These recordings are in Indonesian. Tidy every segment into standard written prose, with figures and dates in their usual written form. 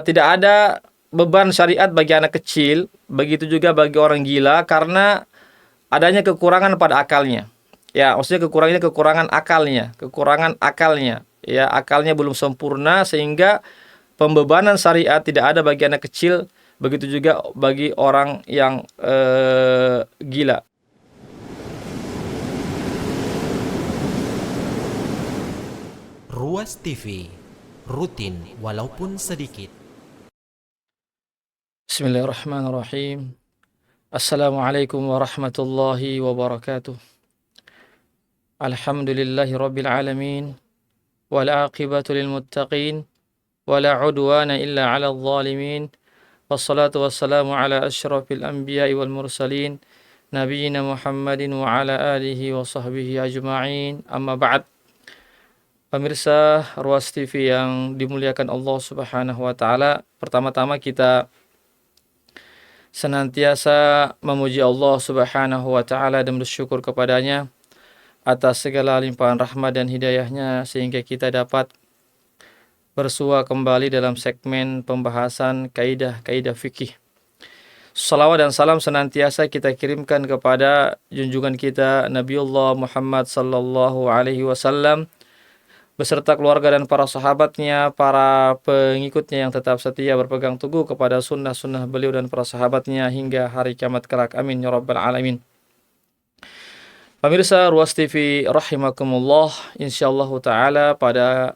tidak ada beban syariat bagi anak kecil, begitu juga bagi orang gila karena adanya kekurangan pada akalnya. Ya, maksudnya kekurangan akalnya. Ya, akalnya belum sempurna sehingga pembebanan syariat tidak ada bagi anak kecil, begitu juga bagi orang yang gila. Ruas TV, rutin walaupun sedikit. Bismillahirrahmanirrahim. Assalamualaikum warahmatullahi wabarakatuh. Alhamdulillahi rabbil alamin. Wal aqibatu lil muttaqin. Wala udwana illa 'alal zalimin. Wassalatu wassalamu ala asyrafil anbiya'i wal mursalin. Nabiyyina Muhammadin wa ala alihi wa sahbihi ajma'in. Amma ba'd. Pemirsa Ruas TV yang dimuliakan Allah Subhanahu wa taala, pertama-tama kita senantiasa memuji Allah Subhanahu wa taala dan bersyukur kepadanya atas segala limpahan rahmat dan hidayahnya sehingga kita dapat bersua kembali dalam segmen pembahasan kaidah-kaidah fikih. Salawat dan salam senantiasa kita kirimkan kepada junjungan kita Nabiullah Muhammad sallallahu alaihi wasallam beserta keluarga dan para sahabatnya, para pengikutnya yang tetap setia berpegang teguh kepada sunnah-sunnah beliau dan para sahabatnya hingga hari kiamat kelak. Amin ya rabbal alamin. Pemirsa Ruas TV rahimakumullah, insyaallah taala pada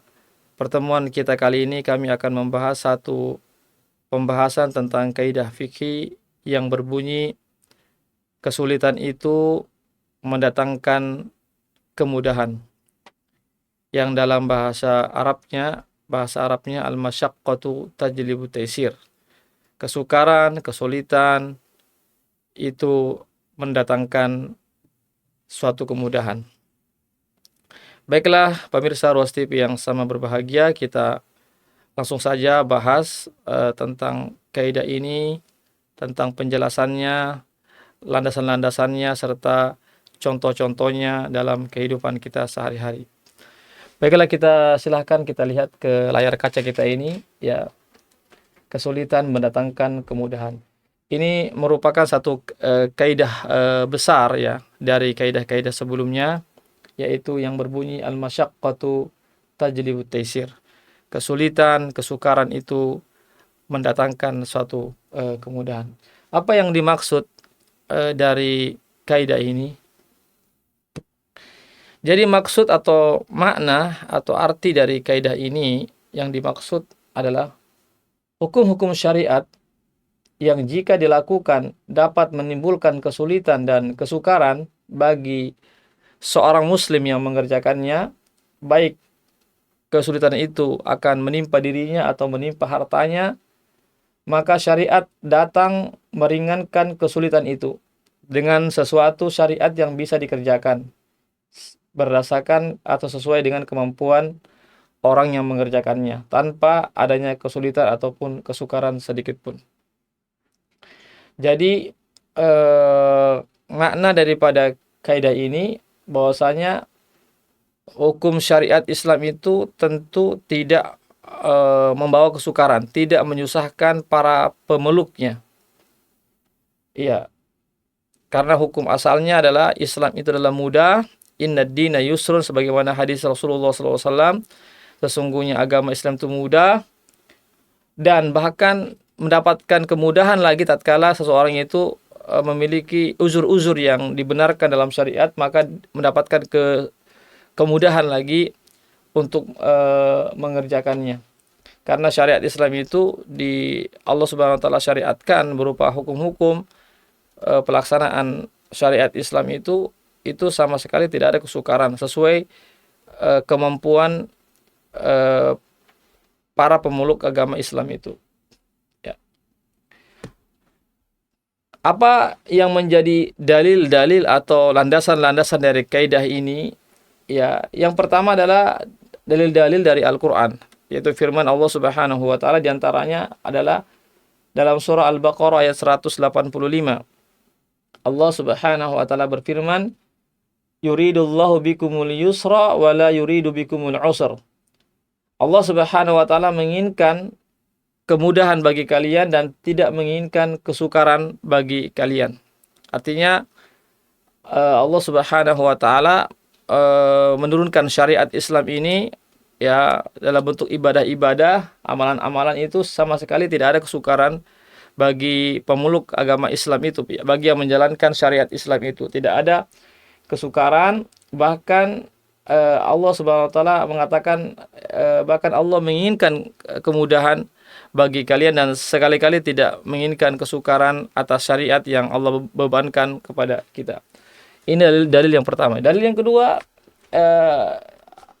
pertemuan kita kali ini kami akan membahas satu pembahasan tentang kaidah fikih yang berbunyi kesulitan itu mendatangkan kemudahan. Yang dalam bahasa Arabnya al-masyaqqatu tajlibu taisir. Kesukaran, kesulitan itu mendatangkan suatu kemudahan. Baiklah pemirsa Ruas TV yang sama berbahagia, kita langsung saja bahas tentang kaidah ini, tentang penjelasannya, landasan-landasannya serta contoh-contohnya dalam kehidupan kita sehari-hari. Baiklah, silahkan kita lihat ke layar kaca kita ini, ya, kesulitan mendatangkan kemudahan. Ini merupakan satu kaidah besar ya dari kaidah-kaidah sebelumnya, yaitu yang berbunyi al-masyaqqatu tajlibu taisir. Kesulitan, kesukaran itu mendatangkan suatu kemudahan. Apa yang dimaksud dari kaidah ini? Jadi maksud atau makna atau arti dari kaidah ini yang dimaksud adalah hukum-hukum syariat yang jika dilakukan dapat menimbulkan kesulitan dan kesukaran bagi seorang muslim yang mengerjakannya, baik kesulitan itu akan menimpa dirinya atau menimpa hartanya, maka syariat datang meringankan kesulitan itu dengan sesuatu syariat yang bisa dikerjakan berdasarkan atau sesuai dengan kemampuan orang yang mengerjakannya tanpa adanya kesulitan ataupun kesukaran sedikit pun. Jadi makna daripada kaidah ini bahwasanya hukum syariat Islam itu tentu tidak membawa kesukaran, tidak menyusahkan para pemeluknya. Iya. Karena hukum asalnya adalah Islam itu adalah mudah. Inna dina yusrun, sebagaimana hadis Rasulullah SAW, sesungguhnya agama Islam itu mudah dan bahkan mendapatkan kemudahan lagi tatkala seseorang itu memiliki uzur-uzur yang dibenarkan dalam syariat, maka mendapatkan kemudahan lagi untuk mengerjakannya. Karena syariat Islam itu Allah Subhanahu wa taala syariatkan berupa hukum-hukum pelaksanaan syariat Islam itu sama sekali tidak ada kesukaran, sesuai kemampuan para pemeluk agama Islam itu. Ya. Apa yang menjadi dalil-dalil atau landasan-landasan dari kaidah ini? Ya, yang pertama adalah dalil-dalil dari Al-Qur'an, yaitu firman Allah Subhanahu wa taala, di antaranya adalah dalam surah Al-Baqarah ayat 185. Allah Subhanahu wa taala berfirman, yuridullahu bikumul yusra wa la yuridu bikumul usra. Allah Subhanahu wa taala menginginkan kemudahan bagi kalian dan tidak menginginkan kesukaran bagi kalian. Artinya Allah Subhanahu wa taala menurunkan syariat Islam ini ya dalam bentuk ibadah-ibadah, amalan-amalan itu sama sekali tidak ada kesukaran bagi pemeluk agama Islam itu, bagi yang menjalankan syariat Islam itu tidak ada kesukaran. Bahkan Allah Subhanahu wa taala mengatakan bahkan Allah menginginkan kemudahan bagi kalian dan sekali-kali tidak menginginkan kesukaran atas syariat yang Allah bebankan kepada kita. Ini dalil yang pertama. Dalil yang kedua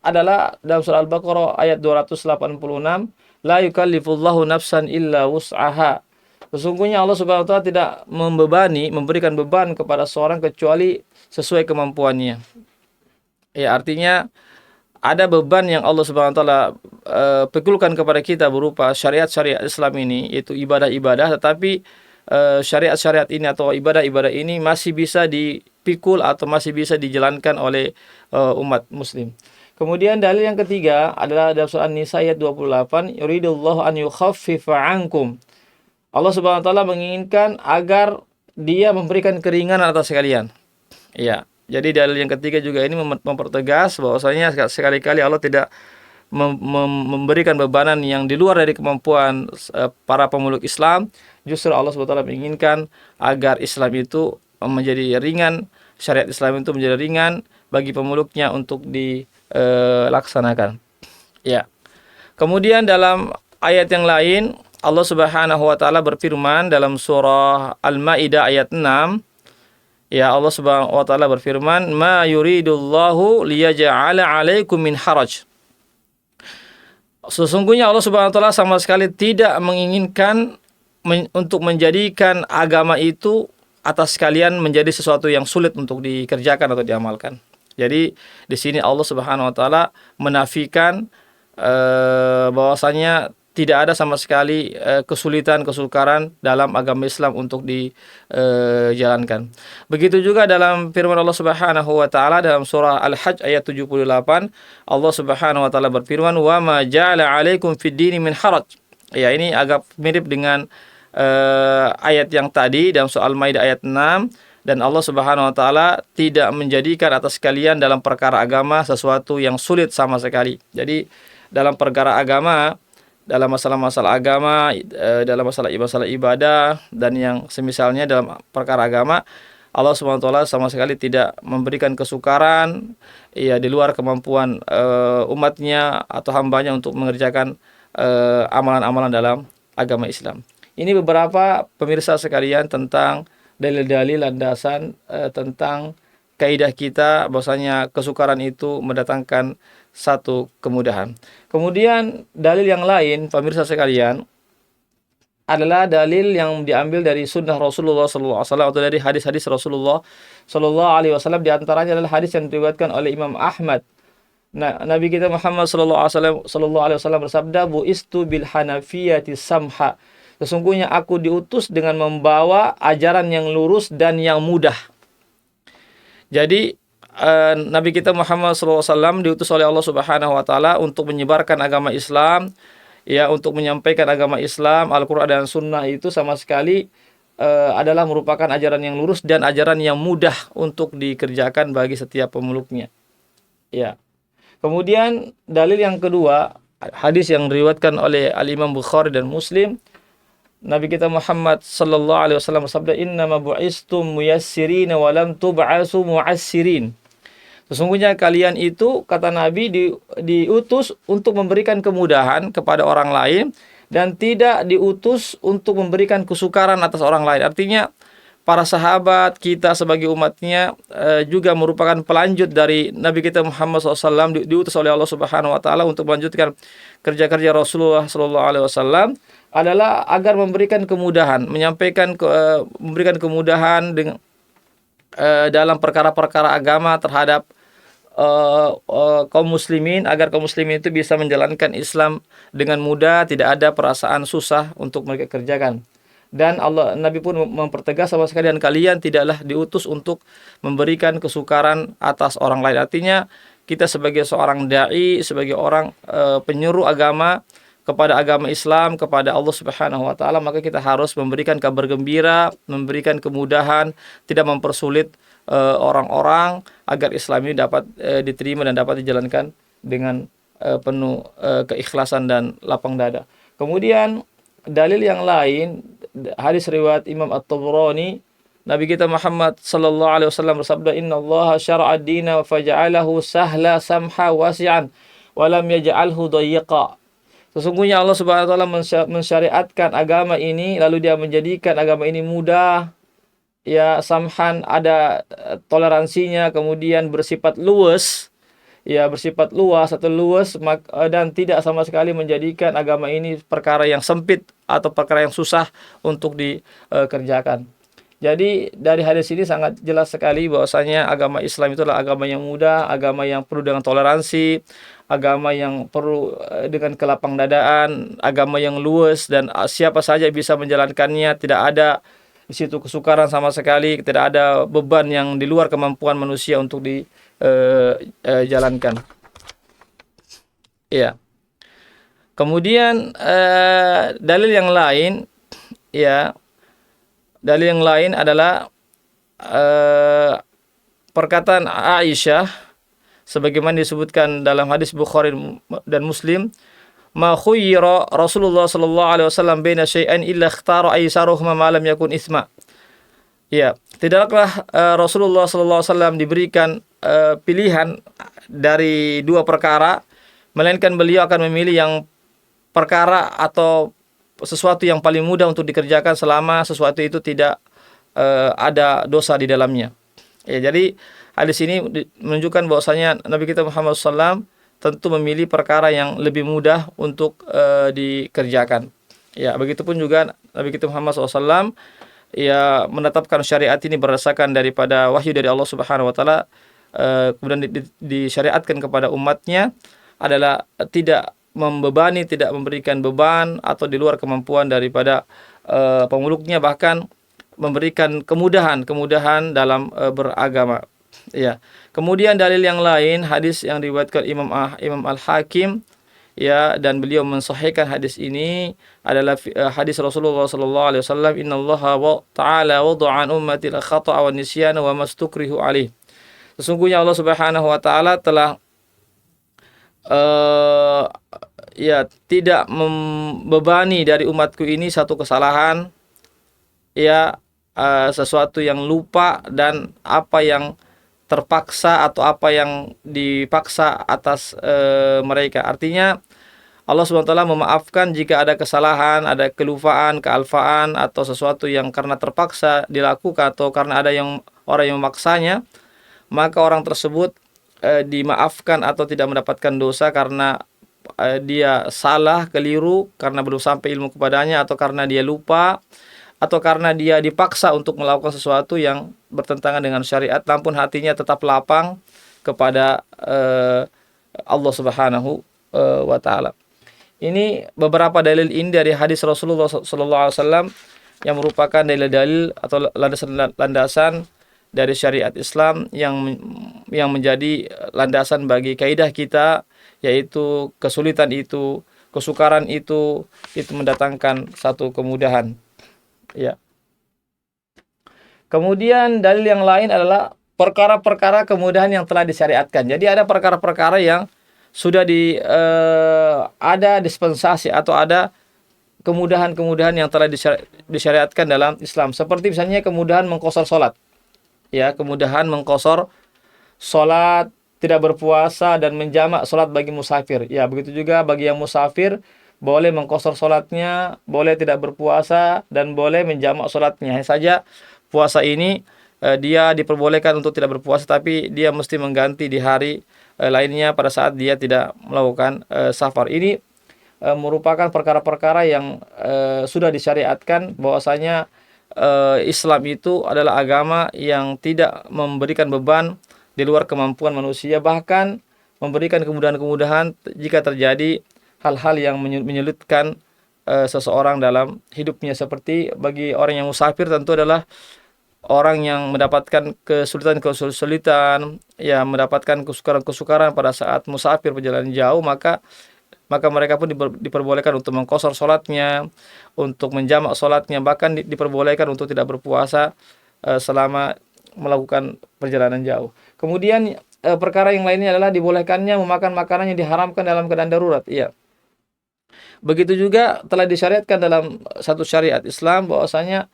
adalah dalam surah Al-Baqarah ayat 286, la yukallifullahu nafsan illa wus'aha. Sesungguhnya Allah Subhanahu wa taala tidak memberikan beban kepada seorang kecuali sesuai kemampuannya. Ya, artinya ada beban yang Allah Subhanahu wa taala pikulkan kepada kita berupa syariat-syariat Islam ini, yaitu ibadah-ibadah, tetapi syariat-syariat ini atau ibadah-ibadah ini masih bisa dipikul atau masih bisa dijalankan oleh umat muslim. Kemudian dalil yang ketiga adalah dalam surah An-Nisa ayat 28, yuridullahu an yukhaffifa ankum. Allah Subhanahu wa taala menginginkan agar Dia memberikan keringanan atas kalian. Ya, jadi dalil yang ketiga juga ini mempertegas bahwasanya sekali-kali Allah tidak memberikan bebanan yang di luar dari kemampuan para pemeluk Islam. Justru Allah Subhanahu wa taala menginginkan agar Islam itu menjadi ringan, syariat Islam itu menjadi ringan bagi pemeluknya untuk dilaksanakan. Ya. Kemudian dalam ayat yang lain Allah Subhanahu wa taala berfirman dalam surah Al-Maidah ayat 6. Ya, Allah Subhanahu wa taala berfirman, "Ma yuridullahu liyaj'ala 'alaikum min haraj." Sesungguhnya Allah Subhanahu wa taala sama sekali tidak menginginkan untuk menjadikan agama itu atas kalian menjadi sesuatu yang sulit untuk dikerjakan atau diamalkan. Jadi di sini Allah Subhanahu wa taala menafikan bahwasanya tidak ada sama sekali kesulitan, kesukaran dalam agama Islam untuk dijalankan. Begitu juga dalam firman Allah Subhanahu wa taala dalam surah Al-Hajj ayat 78, Allah Subhanahu wa taala berfirman, "Wa ma ja'ala 'alaikum fid dini min haraj." Ya, ini agak mirip dengan ayat yang tadi dalam surah Al-Maidah ayat 6, dan Allah Subhanahu wa taala tidak menjadikan atas kalian dalam perkara agama sesuatu yang sulit sama sekali. Jadi dalam perkara agama, dalam masalah-masalah agama, dalam masalah ibadah dan yang semisalnya dalam perkara agama, Allah Subhanahu wa taala sama sekali tidak memberikan kesukaran ya di luar kemampuan umatnya atau hambanya untuk mengerjakan amalan-amalan dalam agama Islam. Ini beberapa pemirsa sekalian tentang dalil-dalil landasan tentang kaidah kita bahwasanya kesukaran itu mendatangkan satu kemudahan. Kemudian dalil yang lain pemirsa sekalian adalah dalil yang diambil dari sunnah Rasulullah sallallahu alaihi wasallam atau dari hadis-hadis Rasulullah sallallahu alaihi wasallam. Di antaranya adalah hadis yang diriwayatkan oleh Imam Ahmad. Nah, Nabi kita Muhammad sallallahu alaihi wasallam bersabda, "Bu'istu bil hanafiyati samha." Sesungguhnya aku diutus dengan membawa ajaran yang lurus dan yang mudah. Jadi Nabi kita Muhammad SAW diutus oleh Allah Subhanahu wa taala untuk menyebarkan agama Islam, ya, untuk menyampaikan agama Islam, Al-Qur'an dan Sunnah itu sama sekali adalah merupakan ajaran yang lurus dan ajaran yang mudah untuk dikerjakan bagi setiap pemeluknya. Ya. Kemudian dalil yang kedua, hadis yang diriwayatkan oleh Al-Imam Bukhari dan Muslim, Nabi kita Muhammad sallallahu alaihi wasallam bersabda, "Innama bu'istum muyassirin wa lam tub'asu mu'assirin." Sesungguhnya kalian itu, kata Nabi, diutus untuk memberikan kemudahan kepada orang lain dan tidak diutus untuk memberikan kesukaran atas orang lain. Artinya para sahabat kita sebagai umatnya juga merupakan pelanjut dari Nabi kita Muhammad SAW, diutus oleh Allah Subhanahu wa taala untuk melanjutkan kerja-kerja Rasulullah sallallahu alaihi wasallam, adalah agar memberikan kemudahan, memberikan kemudahan dengan dalam perkara-perkara agama terhadap kaum muslimin, agar kaum muslimin itu bisa menjalankan Islam dengan mudah, tidak ada perasaan susah untuk mereka kerjakan. Dan Nabi pun mempertegas sama sekalian, kalian tidaklah diutus untuk memberikan kesukaran atas orang lain. Artinya kita sebagai seorang dai, sebagai orang penyuruh agama, kepada agama Islam, kepada Allah Subhanahu wa taala, maka kita harus memberikan kabar gembira, memberikan kemudahan, tidak mempersulit orang-orang agar Islam ini dapat diterima dan dapat dijalankan dengan penuh keikhlasan dan lapang dada. Kemudian dalil yang lain, hadis riwayat Imam At-Tabrani, Nabi kita Muhammad sallallahu alaihi wasallam bersabda, "Innallaha syara'a ad-dina wa faja'alahu sahla samha wasi'an wa lam yaj'alhu dayyiqa." Sesungguhnya Allah Subhanahu wa taala mensyariatkan agama ini, lalu Dia menjadikan agama ini mudah, ya, samhan, ada toleransinya, kemudian bersifat luas, ya, bersifat luas atau luas, dan tidak sama sekali menjadikan agama ini perkara yang sempit atau perkara yang susah untuk dikerjakan. Jadi dari hadis ini sangat jelas sekali bahwasanya agama Islam itu adalah agama yang mudah, agama yang penuh dengan toleransi, agama yang perlu dengan kelapang dadaan, agama yang luas, dan siapa saja bisa menjalankannya, tidak ada di situ kesukaran sama sekali, tidak ada beban yang di luar kemampuan manusia untuk dijalankan. Ya. Kemudian dalil yang lain, ya, dalil yang lain adalah perkataan Aisyah sebagaimana disebutkan dalam hadis Bukhari dan Muslim, "Ma khuyyira Rasulullah sallallahu alaihi wasallam baina syai'ain illa ikhtara aisaruhuma ma lam yakun isma." Ya, tidaklah Rasulullah sallallahu alaihi wasallam diberikan pilihan dari dua perkara, melainkan beliau akan memilih yang perkara atau sesuatu yang paling mudah untuk dikerjakan selama sesuatu itu tidak ada dosa di dalamnya. Ya, jadi hadis ini menunjukkan bahwasanya Nabi kita Muhammad SAW tentu memilih perkara yang lebih mudah untuk dikerjakan. Ya, begitupun juga Nabi kita Muhammad SAW ya menetapkan syariat ini berdasarkan daripada wahyu dari Allah Subhanahu wa taala, kemudian disyariatkan kepada umatnya adalah tidak membebani, tidak memberikan beban atau di luar kemampuan daripada pemeluknya, bahkan memberikan kemudahan dalam beragama. Ya. Kemudian dalil yang lain, hadis yang diriwayatkan Imam Al-Hakim, ya, dan beliau mensahihkan hadis ini adalah hadis Rasulullah sallallahu alaihi wasallam, "Innallaha ta'ala wada'a an ummati al-khata'a wan nisyana wa mastukrihu alaih." Sesungguhnya Allah Subhanahu wa taala telah ya tidak membebani dari umatku ini satu kesalahan, ya, sesuatu yang lupa dan apa yang terpaksa atau apa yang dipaksa atas mereka. Artinya Allah SWT memaafkan jika ada kesalahan, ada kelupaan, kealfaan, atau sesuatu yang karena terpaksa dilakukan atau karena ada orang yang memaksanya, maka orang tersebut dimaafkan atau tidak mendapatkan dosa karena dia salah, keliru, karena belum sampai ilmu kepadanya, atau karena dia lupa, atau karena dia dipaksa untuk melakukan sesuatu yang bertentangan dengan syariat, namun hatinya tetap lapang kepada Allah Subhanahu wa taala. Ini beberapa dalil ini dari hadis Rasulullah SAW yang merupakan dalil-dalil atau landasan dari syariat Islam yang menjadi landasan bagi kaidah kita, yaitu kesulitan itu, kesukaran itu mendatangkan satu kemudahan. Ya. Kemudian dalil yang lain adalah perkara-perkara kemudahan yang telah disyariatkan. Jadi ada perkara-perkara yang sudah ada dispensasi atau ada kemudahan-kemudahan yang telah disyariatkan dalam Islam. Seperti misalnya kemudahan mengqashar salat. Ya, kemudahan mengqashar salat, tidak berpuasa dan menjamak salat bagi musafir. Ya, begitu juga bagi yang musafir boleh mengqashar salatnya, boleh tidak berpuasa dan boleh menjamak salatnya. Hanya saja puasa ini dia diperbolehkan untuk tidak berpuasa, tapi dia mesti mengganti di hari lainnya pada saat dia tidak melakukan safar. Ini merupakan perkara-perkara yang sudah disyariatkan bahwasanya Islam itu adalah agama yang tidak memberikan beban di luar kemampuan manusia, bahkan memberikan kemudahan-kemudahan jika terjadi hal-hal yang menyulitkan seseorang dalam hidupnya. Seperti bagi orang yang musafir tentu adalah orang yang mendapatkan kesulitan-kesulitan, ya, mendapatkan kesukaran-kesukaran pada saat musafir perjalanan jauh, maka maka mereka pun diperbolehkan untuk mengqashar salatnya, untuk menjamak salatnya, bahkan diperbolehkan untuk tidak berpuasa selama melakukan perjalanan jauh. Kemudian perkara yang lainnya adalah dibolehkannya memakan makanan yang diharamkan dalam keadaan darurat. Iya. Begitu juga telah disyariatkan dalam satu syariat Islam bahwasanya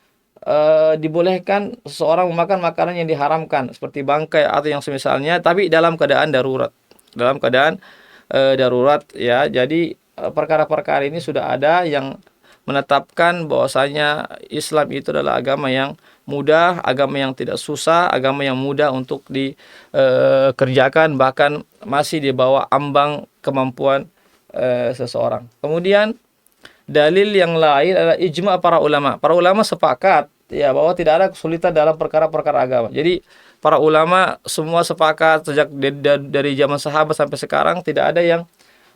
dibolehkan seseorang memakan makanan yang diharamkan seperti bangkai atau yang semisalnya, tapi dalam keadaan darurat. Dalam keadaan darurat ya. Jadi perkara-perkara ini sudah ada yang menetapkan bahwasanya Islam itu adalah agama yang mudah, agama yang tidak susah, agama yang mudah untuk dikerjakan, bahkan masih di bawah ambang kemampuan seseorang. Kemudian dalil yang lain adalah ijma' para ulama. Para ulama sepakat ya bahwa tidak ada kesulitan dalam perkara-perkara agama. Jadi para ulama semua sepakat sejak dari zaman sahabat sampai sekarang tidak ada yang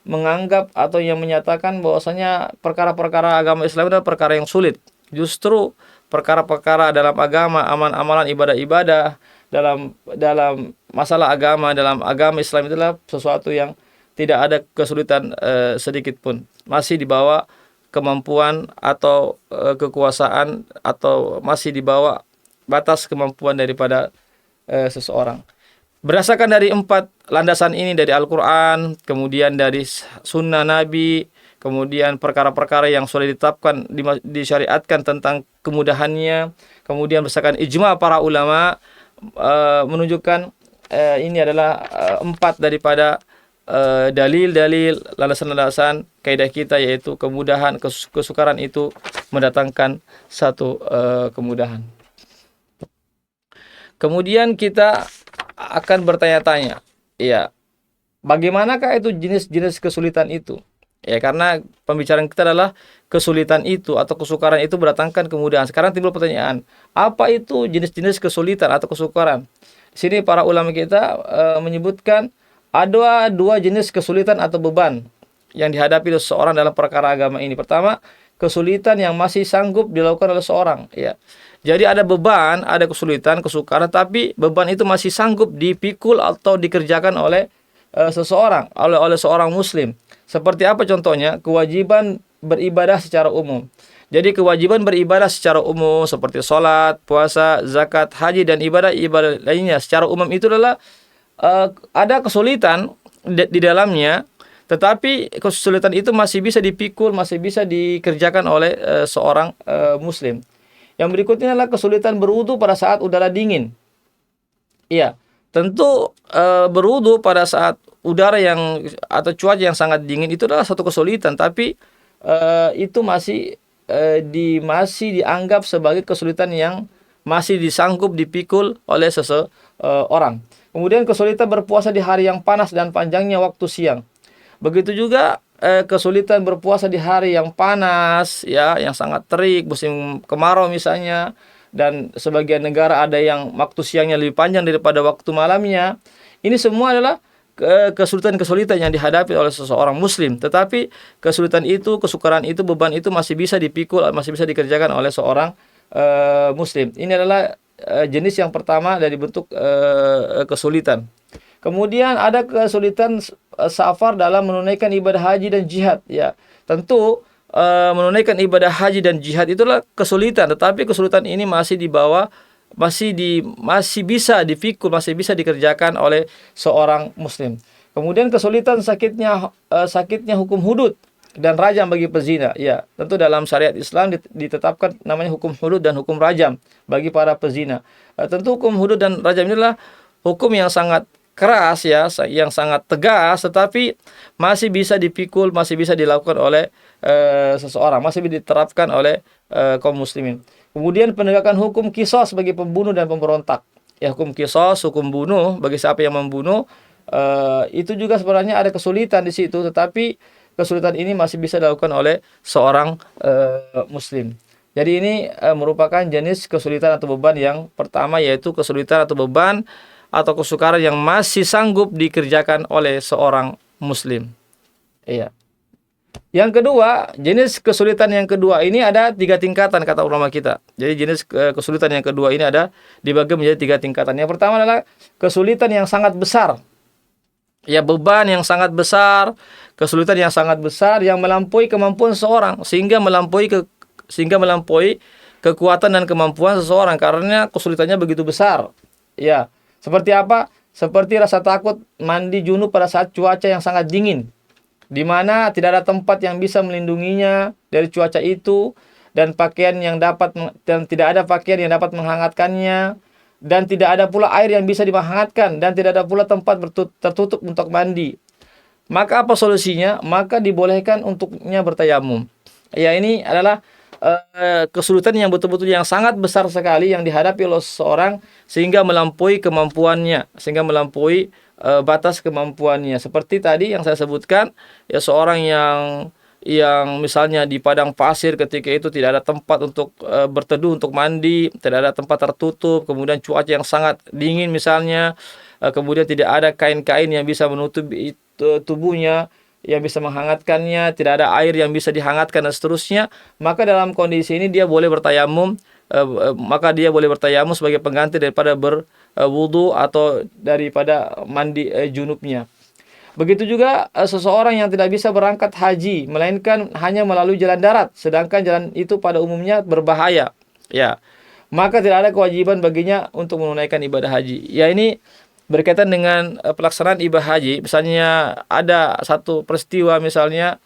menganggap atau yang menyatakan bahwasanya perkara-perkara agama Islam adalah perkara yang sulit. Justru perkara-perkara dalam agama, amalan-amalan ibadah-ibadah dalam masalah agama, dalam agama Islam itulah sesuatu yang tidak ada kesulitan sedikit pun. Masih di bawah kemampuan atau kekuasaan atau masih di bawah batas kemampuan daripada seseorang. Berdasarkan dari 4 landasan ini, dari Al-Quran, kemudian dari sunnah Nabi, kemudian perkara-perkara yang sudah ditetapkan, disyariatkan tentang kemudahannya, kemudian berdasarkan ijma' para ulama, menunjukkan ini adalah 4 daripada dalil-dalil, landasan-landasan kaidah kita, yaitu kemudahan, kesukaran itu mendatangkan satu kemudahan. Kemudian kita akan bertanya-tanya, ya, bagaimanakah itu jenis-jenis kesulitan itu? Ya, karena pembicaraan kita adalah kesulitan itu atau kesukaran itu mendatangkan kemudahan. Sekarang timbul pertanyaan, apa itu jenis-jenis kesulitan atau kesukaran? Di sini para ulama kita menyebutkan ada 2 jenis kesulitan atau beban yang dihadapi oleh seseorang dalam perkara agama ini. Pertama, kesulitan yang masih sanggup dilakukan oleh seorang, ya. Jadi ada beban, ada kesulitan, kesukaran, tapi beban itu masih sanggup dipikul atau dikerjakan oleh seseorang, oleh seorang muslim. Seperti apa contohnya? Kewajiban beribadah secara umum. Jadi kewajiban beribadah secara umum seperti sholat, puasa, zakat, haji, dan ibadah-ibadah lainnya secara umum itu adalah ada kesulitan di dalamnya, tetapi kesulitan itu masih bisa dipikul, masih bisa dikerjakan oleh seorang muslim. Yang berikutnya adalah kesulitan berwudu pada saat udara dingin. Iya, tentu berwudu pada saat udara yang atau cuaca yang sangat dingin itu adalah satu kesulitan, tapi itu masih dianggap sebagai kesulitan yang masih disanggup dipikul oleh seseorang. Kemudian kesulitan berpuasa di hari yang panas dan panjangnya waktu siang. Begitu juga kesulitan berpuasa di hari yang panas, ya, yang sangat terik, musim kemarau misalnya, dan sebagian negara ada yang waktu siangnya lebih panjang daripada waktu malamnya. Ini semua adalah kesulitan-kesulitan yang dihadapi oleh seseorang muslim. Tetapi kesulitan itu, kesukaran itu, beban itu masih bisa dipikul, masih bisa dikerjakan oleh seorang muslim. Ini adalah jenis yang pertama dari bentuk kesulitan. Kemudian ada kesulitan safar dalam menunaikan ibadah haji dan jihad. Ya, tentu menunaikan ibadah haji dan jihad itulah kesulitan, tetapi kesulitan ini masih di bawah, masih bisa dipikul, masih bisa dikerjakan oleh seorang muslim. Kemudian kesulitan sakitnya hukum hudud dan rajam bagi pezina. Ya, tentu dalam syariat Islam ditetapkan namanya hukum hudud dan hukum rajam bagi para pezina. Tentu hukum hudud dan rajam inilah hukum yang sangat keras, ya, yang sangat tegas, tetapi masih bisa dipikul, masih bisa dilakukan oleh seseorang, masih diterapkan oleh kaum muslimin. Kemudian penegakan hukum qisas bagi pembunuh dan pemberontak. Ya, hukum qisas, hukum bunuh bagi siapa yang membunuh, itu juga sebenarnya ada kesulitan di situ, tetapi kesulitan ini masih bisa dilakukan oleh seorang muslim. Jadi ini merupakan jenis kesulitan atau beban yang pertama, yaitu kesulitan atau beban atau kesukaran yang masih sanggup dikerjakan oleh seorang muslim. Iya. Yang kedua, jenis kesulitan yang kedua ini ada 3 tingkatan kata ulama kita. Jadi jenis kesulitan yang kedua ini ada dibagi menjadi 3 tingkatan. Yang pertama adalah kesulitan yang sangat besar. Ya, beban yang sangat besar, kesulitan yang sangat besar yang melampaui kemampuan seseorang, sehingga melampaui kekuatan dan kemampuan seseorang karena kesulitannya begitu besar. Ya, seperti apa? Seperti rasa takut mandi junub pada saat cuaca yang sangat dingin, di mana tidak ada tempat yang bisa melindunginya dari cuaca itu, dan tidak ada pakaian yang dapat menghangatkannya, dan tidak ada pula air yang bisa dihangatkan, dan tidak ada pula tempat tertutup untuk mandi. Maka apa solusinya? Maka dibolehkan untuknya bertayamum. Ya, ini adalah kesulitan yang betul-betul yang sangat besar sekali yang dihadapi oleh seseorang sehingga melampaui kemampuannya, sehingga melampaui batas kemampuannya. Seperti tadi yang saya sebutkan, ya, seorang yang misalnya di padang pasir, ketika itu tidak ada tempat untuk berteduh, untuk mandi, tidak ada tempat tertutup, kemudian cuaca yang sangat dingin misalnya, kemudian tidak ada kain-kain yang bisa menutup tubuhnya, yang bisa menghangatkannya, tidak ada air yang bisa dihangatkan dan seterusnya, maka dalam kondisi ini dia boleh bertayamum, maka dia boleh bertayamum sebagai pengganti daripada berwudu atau daripada mandi junubnya. Begitu juga seseorang yang tidak bisa berangkat haji, melainkan hanya melalui jalan darat, sedangkan jalan itu pada umumnya berbahaya. Ya, maka tidak ada kewajiban baginya untuk menunaikan ibadah haji. Ya, ini berkaitan dengan pelaksanaan ibadah haji. Misalnya ada satu peristiwa, misalnya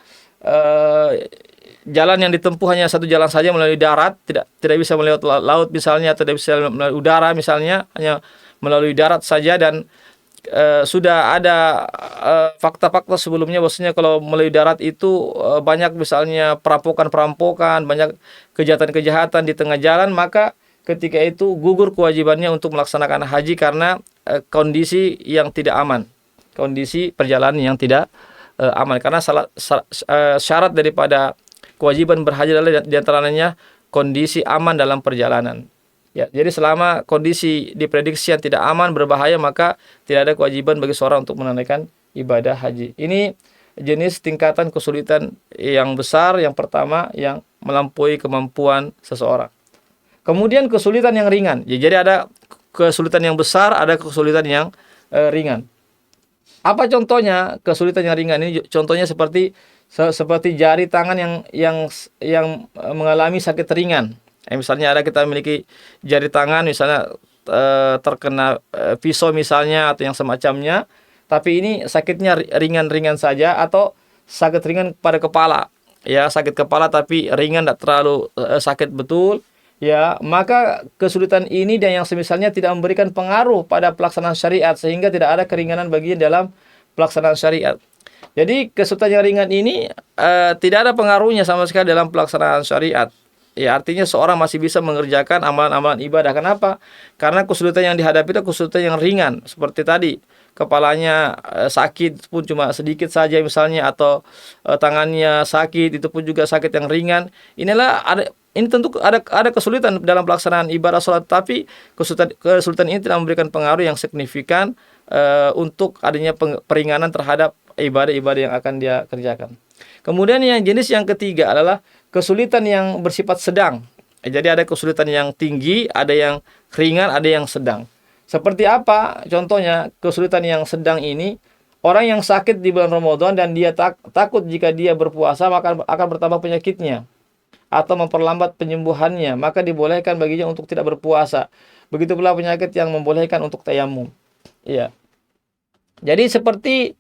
jalan yang ditempuh hanya satu jalan saja melalui darat, tidak bisa melewati laut misalnya, atau tidak bisa melalui udara misalnya, hanya melalui darat saja, dan sudah ada fakta-fakta sebelumnya bahwasanya kalau melalui darat itu banyak misalnya perampokan-perampokan, banyak kejahatan-kejahatan di tengah jalan, maka ketika itu gugur kewajibannya untuk melaksanakan haji karena kondisi yang tidak aman, kondisi perjalanan yang tidak aman. Karena syarat daripada kewajiban berhaji adalah diantaranya kondisi aman dalam perjalanan. Ya, jadi selama kondisi diprediksi yang tidak aman, berbahaya, maka tidak ada kewajiban bagi seorang untuk menunaikan ibadah haji. Ini jenis tingkatan kesulitan yang besar, yang pertama yang melampaui kemampuan seseorang. Kemudian kesulitan yang ringan. Ya, jadi ada kesulitan yang besar, ada kesulitan yang ringan. Apa contohnya kesulitan yang ringan ini? Contohnya seperti jari tangan yang mengalami sakit ringan. Misalnya kita memiliki jari tangan misalnya terkena pisau misalnya atau yang semacamnya, tapi ini sakitnya ringan-ringan saja, atau sakit ringan pada kepala, ya, sakit kepala tapi ringan, tidak terlalu sakit betul, ya, maka kesulitan ini dan yang semisalnya tidak memberikan pengaruh pada pelaksanaan syariat, sehingga tidak ada keringanan bagi dalam pelaksanaan syariat. Jadi kesulitan yang ringan ini tidak ada pengaruhnya sama sekali dalam pelaksanaan syariat. Ya, artinya seorang masih bisa mengerjakan amalan-amalan ibadah. Kenapa? Karena kesulitan yang dihadapi itu kesulitan yang ringan. Seperti tadi, kepalanya sakit pun cuma sedikit saja misalnya, atau tangannya sakit, itu pun juga sakit yang ringan. Ini tentu ada kesulitan dalam pelaksanaan ibadah sholat, tapi kesulitan ini tidak memberikan pengaruh yang signifikan untuk adanya peringanan terhadap ibadah-ibadah yang akan dia kerjakan. Kemudian yang jenis yang ketiga adalah kesulitan yang bersifat sedang. Jadi ada kesulitan yang tinggi, ada yang ringan, ada yang sedang. Seperti apa? Contohnya kesulitan yang sedang ini, orang yang sakit di bulan Ramadan dan dia takut jika dia berpuasa maka akan bertambah penyakitnya atau memperlambat penyembuhannya, maka dibolehkan baginya untuk tidak berpuasa. Begitu pula penyakit yang membolehkan untuk tayamum. Iya. Jadi seperti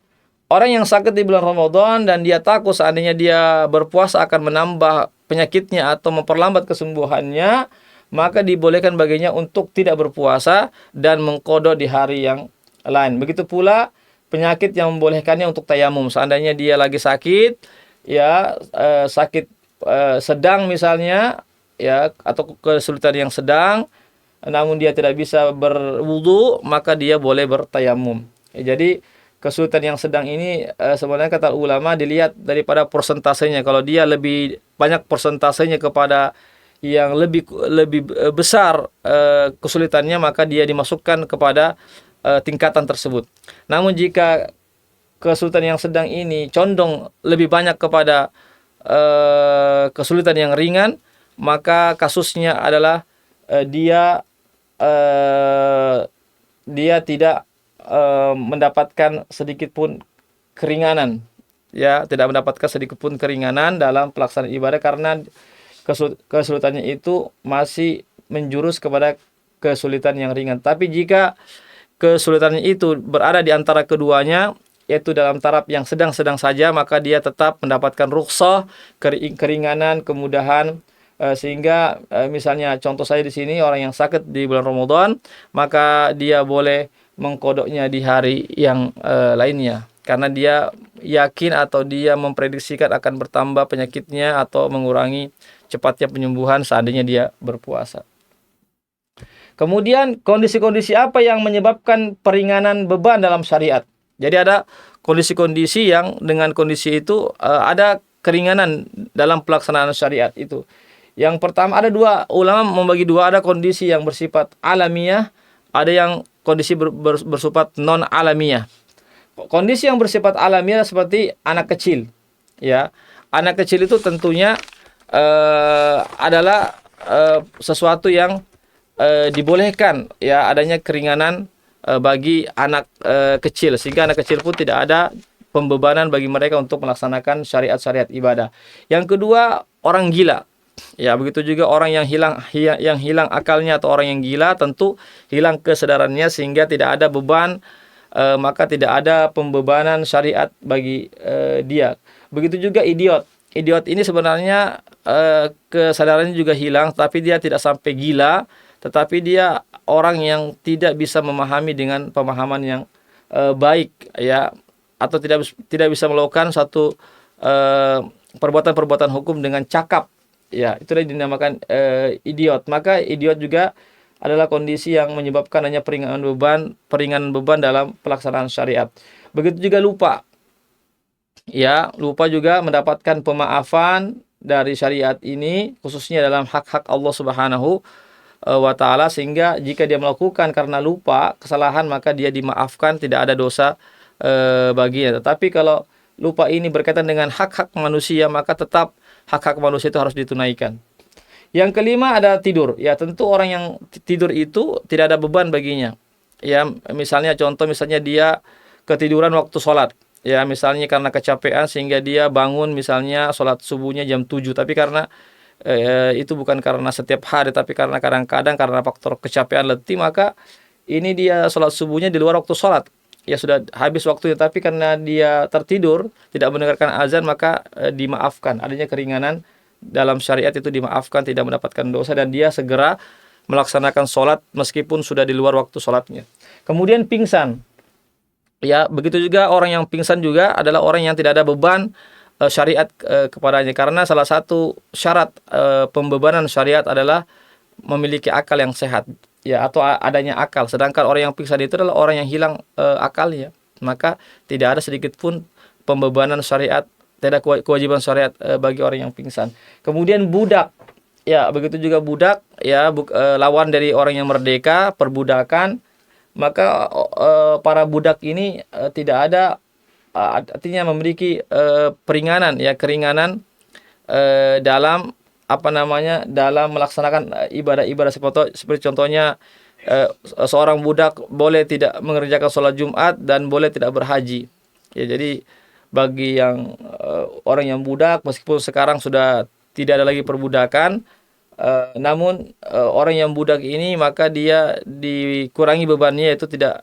orang yang sakit di bulan Ramadan dan dia takut seandainya dia berpuasa akan menambah penyakitnya atau memperlambat kesembuhannya, maka dibolehkan baginya untuk tidak berpuasa dan mengqadha di hari yang lain. Begitu pula penyakit yang membolehkannya untuk tayamum. Seandainya dia lagi sakit, ya, sakit sedang misalnya, ya, atau kesulitan yang sedang, namun dia tidak bisa berwudu, maka dia boleh bertayamum. Jadi kesulitan yang sedang ini sebenarnya kata ulama dilihat daripada persentasenya. Kalau dia lebih banyak persentasenya kepada yang lebih besar kesulitannya, maka dia dimasukkan kepada tingkatan tersebut. Namun jika kesulitan yang sedang ini condong lebih banyak kepada kesulitan yang ringan, maka kasusnya adalah dia tidak mendapatkan sedikit pun keringanan, ya, tidak mendapatkan sedikit pun keringanan dalam pelaksanaan ibadah karena kesulitannya itu masih menjurus kepada kesulitan yang ringan. Tapi jika kesulitannya itu berada di antara keduanya, yaitu dalam taraf yang sedang-sedang saja, maka dia tetap mendapatkan rukhsah, keringanan, kemudahan, sehingga misalnya contoh saya di sini orang yang sakit di bulan Ramadan, maka dia boleh mengkodoknya di hari yang lainnya karena dia yakin atau dia memprediksikan akan bertambah penyakitnya atau mengurangi cepatnya penyembuhan seandainya dia berpuasa. Kemudian kondisi-kondisi apa yang menyebabkan peringanan beban dalam syariat? Jadi ada kondisi-kondisi yang dengan kondisi itu ada keringanan dalam pelaksanaan syariat itu. Yang pertama, ada dua, ulama membagi dua, ada kondisi yang bersifat alamiah, ada yang kondisi bersifat non alamiah. Kondisi yang bersifat alamiah seperti anak kecil, ya. Anak kecil itu tentunya adalah sesuatu yang dibolehkan, ya, adanya keringanan bagi anak kecil, sehingga anak kecil pun tidak ada pembebanan bagi mereka untuk melaksanakan syariat-syariat ibadah. Yang kedua, orang gila. Ya, begitu juga orang yang hilang akalnya atau orang yang gila, tentu hilang kesadarannya sehingga tidak ada beban, maka tidak ada pembebanan syariat bagi dia. Begitu juga idiot. Idiot ini sebenarnya kesadarannya juga hilang, tapi dia tidak sampai gila, tetapi dia orang yang tidak bisa memahami dengan pemahaman yang baik, ya, atau tidak bisa melakukan satu perbuatan-perbuatan hukum dengan cakap. Ya, itulah yang dinamakan idiot. Maka idiot juga adalah kondisi yang menyebabkan hanya peringanan beban dalam pelaksanaan syariat. Begitu juga lupa. Ya, lupa juga mendapatkan pemaafan dari syariat ini, khususnya dalam hak-hak Allah Subhanahu wa ta'ala, sehingga jika dia melakukan karena lupa, kesalahan, maka dia dimaafkan, tidak ada dosa baginya. Tetapi kalau lupa ini berkaitan dengan hak-hak manusia, maka tetap hak-hak manusia itu harus ditunaikan. Yang kelima ada tidur. Ya, tentu orang yang tidur itu tidak ada beban baginya. Ya, misalnya dia ketiduran waktu sholat. Ya, misalnya karena kecapean sehingga dia bangun misalnya sholat subuhnya jam 7. Tapi karena itu bukan karena setiap hari, tapi karena kadang-kadang karena faktor kecapean, letih, maka ini dia sholat subuhnya di luar waktu sholat. Ya, sudah habis waktunya, tapi karena dia tertidur, tidak mendengarkan azan, maka dimaafkan. Adanya keringanan dalam syariat itu dimaafkan, tidak mendapatkan dosa, dan dia segera melaksanakan sholat meskipun sudah di luar waktu sholatnya. Kemudian pingsan. Ya, begitu juga orang yang pingsan juga adalah orang yang tidak ada beban syariat kepadanya. Karena salah satu syarat pembebanan syariat adalah memiliki akal yang sehat. Ya, atau adanya akal. Sedangkan orang yang pingsan itu adalah orang yang hilang akalnya. Maka tidak ada sedikit pun pembebanan syariat, tidak ada kewajiban syariat bagi orang yang pingsan. Kemudian budak. Ya, begitu juga budak, ya, lawan dari orang yang merdeka, perbudakan. Maka para budak ini tidak ada artinya memiliki keringanan dalam dalam melaksanakan ibadah-ibadah seperti contohnya seorang budak boleh tidak mengerjakan sholat Jumat dan boleh tidak berhaji. Ya, jadi bagi yang orang yang budak, meskipun sekarang sudah tidak ada lagi perbudakan, namun orang yang budak ini maka dia dikurangi bebannya, yaitu tidak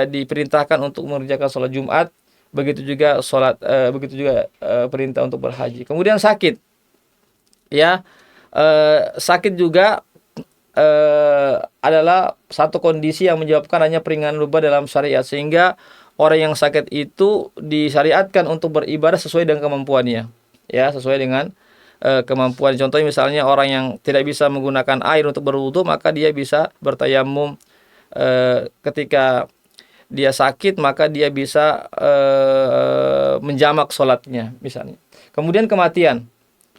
diperintahkan untuk mengerjakan sholat Jumat, begitu juga perintah untuk berhaji. Kemudian sakit. Ya, sakit juga adalah satu kondisi yang menyebabkan hanya peringanan beban dalam syariat, sehingga orang yang sakit itu disyariatkan untuk beribadah sesuai dengan kemampuannya, ya, sesuai dengan kemampuan. Contohnya misalnya orang yang tidak bisa menggunakan air untuk berwudu, maka dia bisa bertayamum. Ketika dia sakit, maka dia bisa menjamak sholatnya misalnya. Kemudian kematian.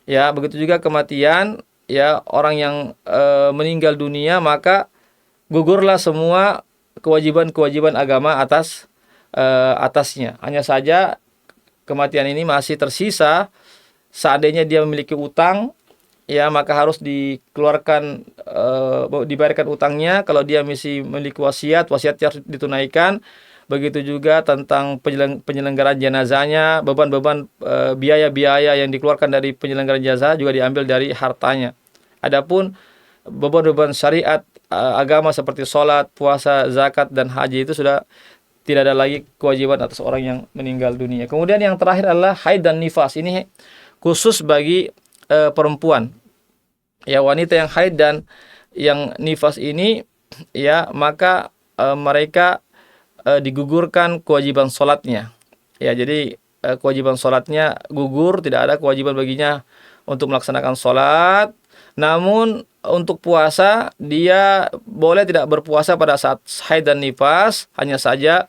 Ya, begitu juga kematian, ya, orang yang meninggal dunia, maka gugurlah semua kewajiban-kewajiban agama atasnya. Hanya saja kematian ini masih tersisa seandainya dia memiliki utang, ya maka harus dikeluarkan, dibayarkan utangnya. Kalau dia masih memiliki wasiatnya harus ditunaikan. Begitu juga tentang penyelenggaraan jenazahnya, beban-beban, biaya-biaya yang dikeluarkan dari penyelenggaraan jenazah juga diambil dari hartanya. Adapun beban-beban syariat, agama seperti sholat, puasa, zakat, dan haji itu sudah tidak ada lagi kewajiban atas orang yang meninggal dunia. Kemudian yang terakhir adalah haid dan nifas. Ini khusus bagi perempuan. Ya, wanita yang haid dan yang nifas ini, ya maka mereka digugurkan kewajiban sholatnya. Ya, jadi kewajiban sholatnya gugur, tidak ada kewajiban baginya untuk melaksanakan sholat. Namun untuk puasa, dia boleh tidak berpuasa pada saat haid dan nifas, hanya saja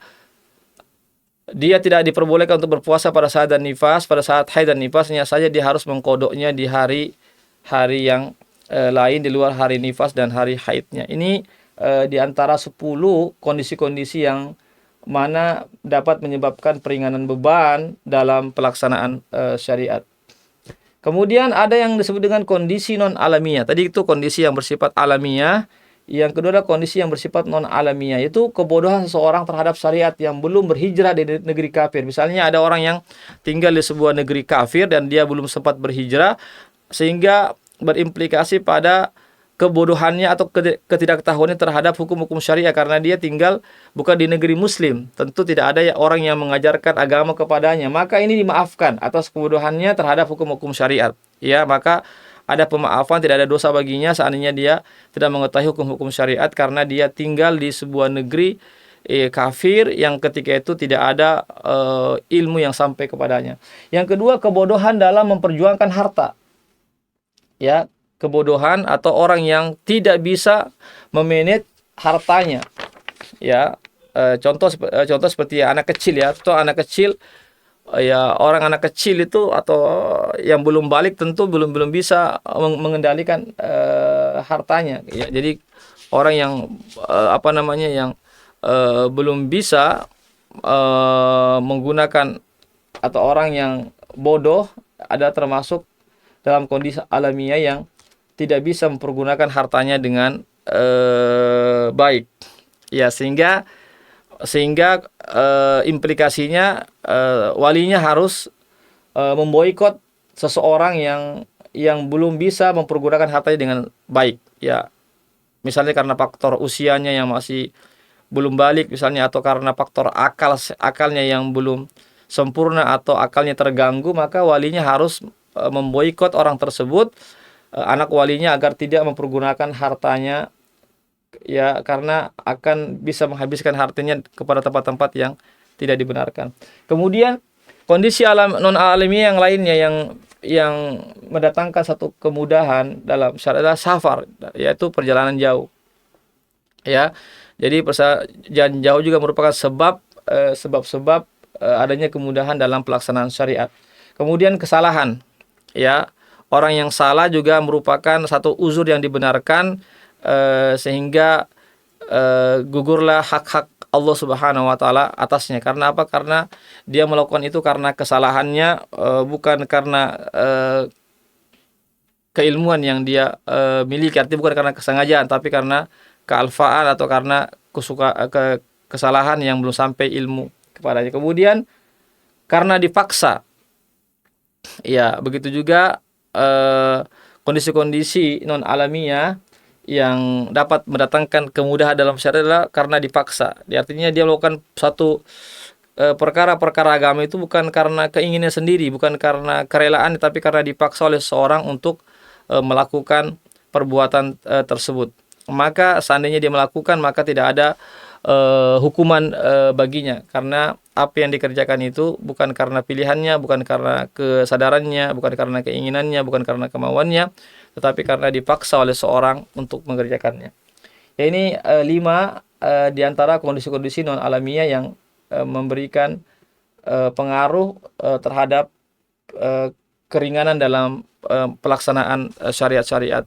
dia tidak diperbolehkan untuk berpuasa pada saat dan nifas, pada saat haid dan nifas, hanya saja dia harus mengkodoknya di hari yang lain di luar hari nifas dan hari haidnya. Ini di antara 10 kondisi-kondisi yang mana dapat menyebabkan peringanan beban dalam pelaksanaan syariat. Kemudian ada yang disebut dengan kondisi non alamiah. Tadi itu kondisi yang bersifat alamiah. Yang kedua adalah kondisi yang bersifat non alamiah, yaitu kebodohan seseorang terhadap syariat yang belum berhijrah di negeri kafir. Misalnya ada orang yang tinggal di sebuah negeri kafir dan dia belum sempat berhijrah, sehingga berimplikasi pada kebodohannya atau ketidaktahuannya terhadap hukum-hukum syariah karena dia tinggal bukan di negeri muslim. Tentu tidak ada orang yang mengajarkan agama kepadanya. Maka ini dimaafkan atas kebodohannya terhadap hukum-hukum syariat. Ya, maka ada pemaafan, tidak ada dosa baginya seandainya dia tidak mengetahui hukum-hukum syariat karena dia tinggal di sebuah negeri kafir yang ketika itu tidak ada ilmu yang sampai kepadanya. Yang kedua, kebodohan dalam memperjuangkan harta. Ya, kebodohan atau orang yang tidak bisa memanage hartanya. Ya, contoh seperti anak kecil ya, atau anak kecil, ya orang anak kecil itu atau yang belum balik tentu belum bisa mengendalikan hartanya. Ya, jadi orang yang yang belum bisa menggunakan atau orang yang bodoh ada termasuk dalam kondisi alamiah yang tidak bisa mempergunakan hartanya dengan baik. Ya, sehingga implikasinya walinya harus memboikot seseorang yang belum bisa mempergunakan hartanya dengan baik. Ya, misalnya karena faktor usianya yang masih belum balik misalnya, atau karena faktor akalnya yang belum sempurna atau akalnya terganggu, maka walinya harus memboikot orang tersebut, anak walinya, agar tidak mempergunakan hartanya, ya karena akan bisa menghabiskan hartanya kepada tempat-tempat yang tidak dibenarkan. Kemudian kondisi non alamiah yang lainnya yang mendatangkan satu kemudahan dalam syariat adalah safar, yaitu perjalanan jauh. Ya, jadi perjalanan jauh juga merupakan sebab adanya kemudahan dalam pelaksanaan syariat. Kemudian kesalahan, ya orang yang salah juga merupakan satu uzur yang dibenarkan, sehingga gugurlah hak-hak Allah Subhanahu wa taala atasnya. Karena apa? Karena dia melakukan itu karena kesalahannya, bukan karena keilmuan yang dia miliki. Artinya bukan karena kesengajaan, tapi karena kealfaan atau karena kesalahan yang belum sampai ilmu kepadanya. Kemudian karena dipaksa. Ya, begitu juga kondisi-kondisi non alamiah yang dapat mendatangkan kemudahan dalam syariat adalah karena dipaksa. Artinya dia melakukan satu perkara-perkara agama itu bukan karena keinginan sendiri, bukan karena kerelaan, tapi karena dipaksa oleh seorang untuk melakukan perbuatan tersebut. Maka seandainya dia melakukan, maka tidak ada hukuman baginya, karena apa yang dikerjakan itu bukan karena pilihannya, bukan karena kesadarannya, bukan karena keinginannya, bukan karena kemauannya, tetapi karena dipaksa oleh seorang untuk mengerjakannya. Ya, ini 5 di antara kondisi-kondisi non alamiah yang memberikan pengaruh terhadap keringanan dalam pelaksanaan syariat-syariat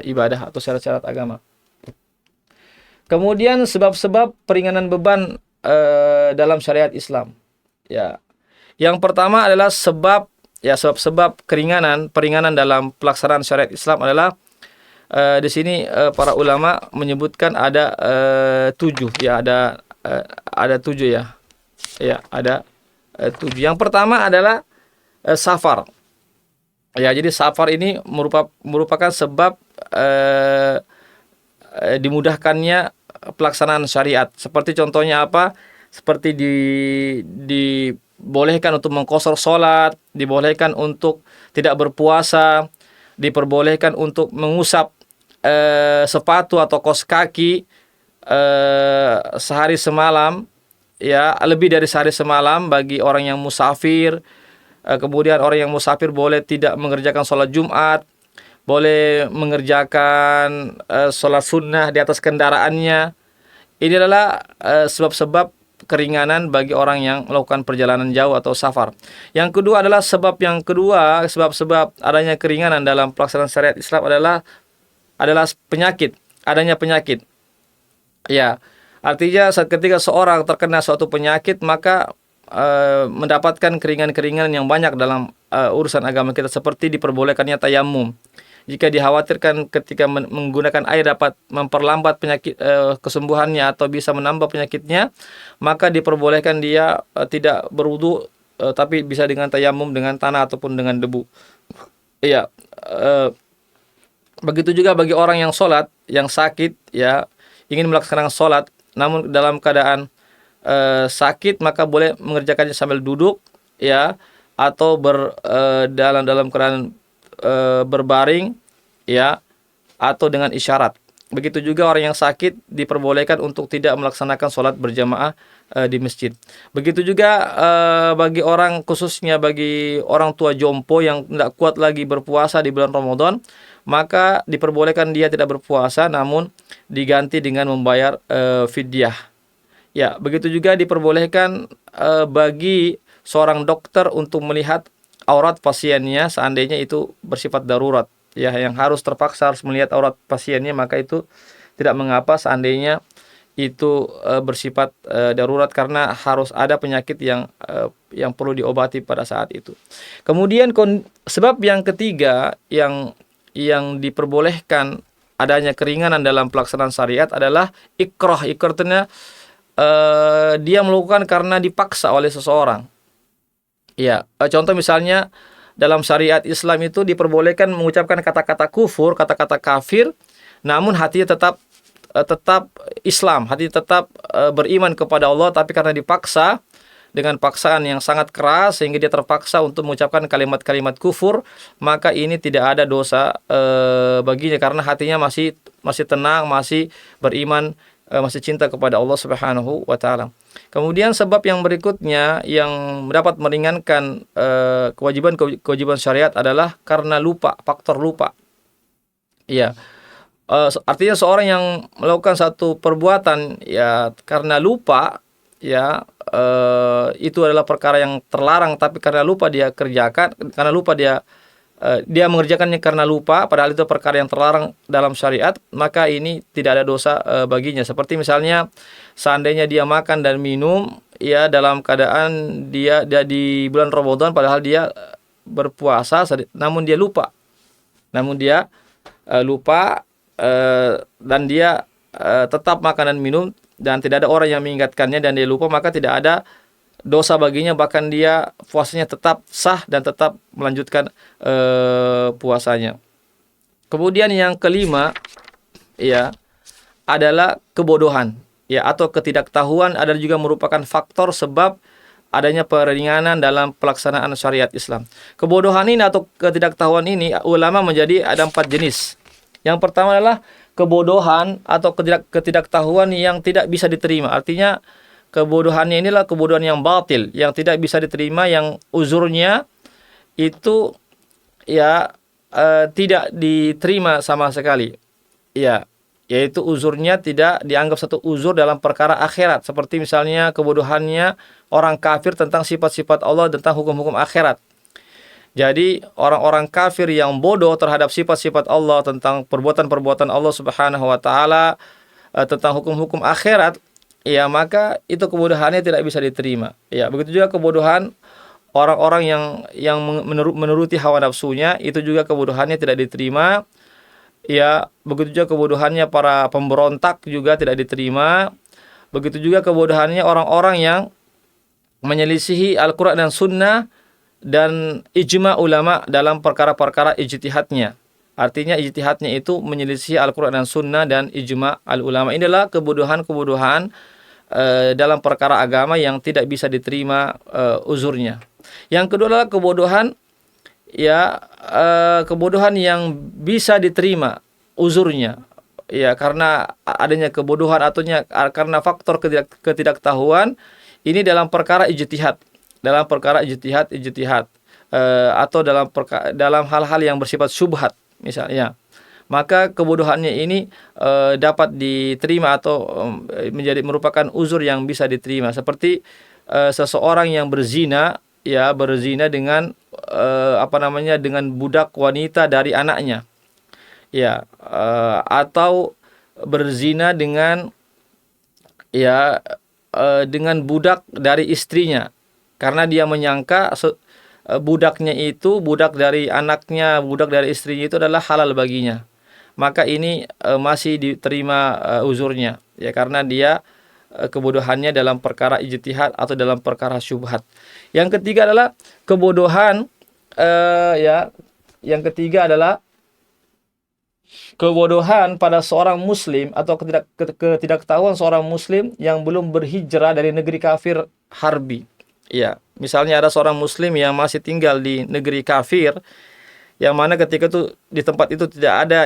ibadah atau syariat-syariat agama. Kemudian sebab-sebab peringanan beban dalam syariat Islam. Ya, yang pertama adalah sebab Ya, sebab-sebab peringanan dalam pelaksanaan syariat Islam adalah di sini para ulama menyebutkan ada 7 ya, ada 7 ya. Ya, ada 7. Yang pertama adalah safar. Ya, jadi safar ini merupakan sebab dimudahkannya pelaksanaan syariat. Seperti contohnya apa? Seperti dibolehkan untuk mengqashar salat, dibolehkan untuk tidak berpuasa, diperbolehkan untuk mengusap sepatu atau kaos kaki sehari semalam, ya, lebih dari sehari semalam bagi orang yang musafir. Kemudian orang yang musafir boleh tidak mengerjakan sholat Jumat, boleh mengerjakan sholat sunnah di atas kendaraannya. Ini adalah sebab-sebab keringanan bagi orang yang melakukan perjalanan jauh atau safar. Yang kedua adalah sebab-sebab adanya keringanan dalam pelaksanaan syariat Islam adalah adanya penyakit. Ya, artinya ketika seorang terkena suatu penyakit, maka mendapatkan keringanan-keringanan yang banyak dalam urusan agama kita, seperti diperbolehkannya tayamum. Jika dikhawatirkan ketika menggunakan air dapat memperlambat penyakit kesembuhannya atau bisa menambah penyakitnya, maka diperbolehkan dia tidak berwudu, tapi bisa dengan tayamum dengan tanah ataupun dengan debu. Iya, begitu juga bagi orang yang sholat, yang sakit, ya, ingin melaksanakan sholat, namun dalam keadaan sakit, maka boleh mengerjakannya sambil duduk, ya, atau dalam keadaan berbaring, ya, atau dengan isyarat. Begitu juga orang yang sakit diperbolehkan untuk tidak melaksanakan sholat berjamaah di masjid. Begitu juga khususnya bagi orang tua jompo yang tidak kuat lagi berpuasa di bulan Ramadan, maka diperbolehkan dia tidak berpuasa, namun diganti dengan membayar fidyah. Ya, begitu juga diperbolehkan bagi seorang dokter untuk melihat aurat pasiennya seandainya itu bersifat darurat. Ya, yang terpaksa harus melihat aurat pasiennya, maka itu tidak mengapa seandainya itu bersifat darurat, karena harus ada penyakit yang perlu diobati pada saat itu. Kemudian sebab yang ketiga yang diperbolehkan adanya keringanan dalam pelaksanaan syariat adalah ikrah. Ikrahnya dia melakukan karena dipaksa oleh seseorang. Ya, contoh misalnya dalam syariat Islam itu diperbolehkan mengucapkan kata-kata kufur, kata-kata kafir, namun hatinya tetap Islam, hatinya tetap beriman kepada Allah, tapi karena dipaksa dengan paksaan yang sangat keras sehingga dia terpaksa untuk mengucapkan kalimat-kalimat kufur, maka ini tidak ada dosa baginya karena hatinya masih tenang, masih beriman, masih cinta kepada Allah Subhanahu wa taala. Kemudian sebab yang berikutnya yang dapat meringankan kewajiban syariat adalah karena lupa, faktor lupa. Iya. Artinya seorang yang melakukan satu perbuatan ya karena lupa, ya, itu adalah perkara yang terlarang, tapi karena lupa dia kerjakan, karena lupa dia mengerjakannya karena lupa, padahal itu perkara yang terlarang dalam syariat, maka ini tidak ada dosa baginya. Seperti misalnya seandainya dia makan dan minum, ya, dalam keadaan dia di bulan Ramadan, padahal dia berpuasa, namun dia lupa, dan dia tetap makan dan minum dan tidak ada orang yang mengingatkannya dan dia lupa, maka tidak ada dosa baginya, bahkan dia puasanya tetap sah dan tetap melanjutkan puasanya. Kemudian yang kelima, ya, adalah kebodohan, ya, atau ketidaktahuan adalah juga merupakan faktor sebab adanya peringanan dalam pelaksanaan syariat Islam. Kebodohan ini atau ketidaktahuan ini ulama menjadi ada 4 jenis. Yang pertama adalah kebodohan atau ketidaktahuan yang tidak bisa diterima. Artinya kebodohannya inilah kebodohan yang batil, yang tidak bisa diterima, yang uzurnya itu, ya, tidak diterima sama sekali. Ya, yaitu uzurnya tidak dianggap satu uzur dalam perkara akhirat. Seperti misalnya kebodohannya orang kafir tentang sifat-sifat Allah, tentang hukum-hukum akhirat. Jadi orang-orang kafir yang bodoh terhadap sifat-sifat Allah, tentang perbuatan-perbuatan Allah Subhanahu wa taala, tentang hukum-hukum akhirat, ya, maka itu kebodohannya tidak bisa diterima. Ya, begitu juga kebodohan orang-orang yang menuruti hawa nafsunya, itu juga kebodohannya tidak diterima. Ya, begitu juga kebodohannya para pemberontak juga tidak diterima. Begitu juga kebodohannya orang-orang yang menyelisihi Al-Quran dan Sunnah dan ijma ulama dalam perkara-perkara ijtihadnya. Artinya ijtihadnya itu menyelisih Al-Quran dan Sunnah dan ijma al-ulama. Ini adalah kebodohan-kebodohan dalam perkara agama yang tidak bisa diterima uzurnya. Yang kedua adalah kebodohan, ya, kebodohan yang bisa diterima uzurnya. Ya, karena adanya kebodohan ataunya karena faktor ketidaktahuan ini dalam perkara ijtihad. Dalam perkara ijtihad atau dalam hal-hal yang bersifat syubhat misalnya, maka kebodohannya ini dapat diterima atau merupakan uzur yang bisa diterima, seperti seseorang yang berzina, ya, berzina dengan dengan budak wanita dari anaknya, ya, atau berzina dengan, ya, dengan budak dari istrinya, karena dia menyangka budaknya itu, budak dari anaknya, budak dari istrinya itu adalah halal baginya. Maka ini masih diterima uzurnya, ya, karena dia kebodohannya dalam perkara ijtihad atau dalam perkara syubhat. Yang ketiga adalah kebodohan, ya, yang ketiga adalah kebodohan pada seorang muslim atau ketidaktahuan seorang muslim yang belum berhijrah dari negeri kafir harbi. Ya, misalnya ada seorang muslim yang masih tinggal di negeri kafir, yang mana ketika itu di tempat itu tidak ada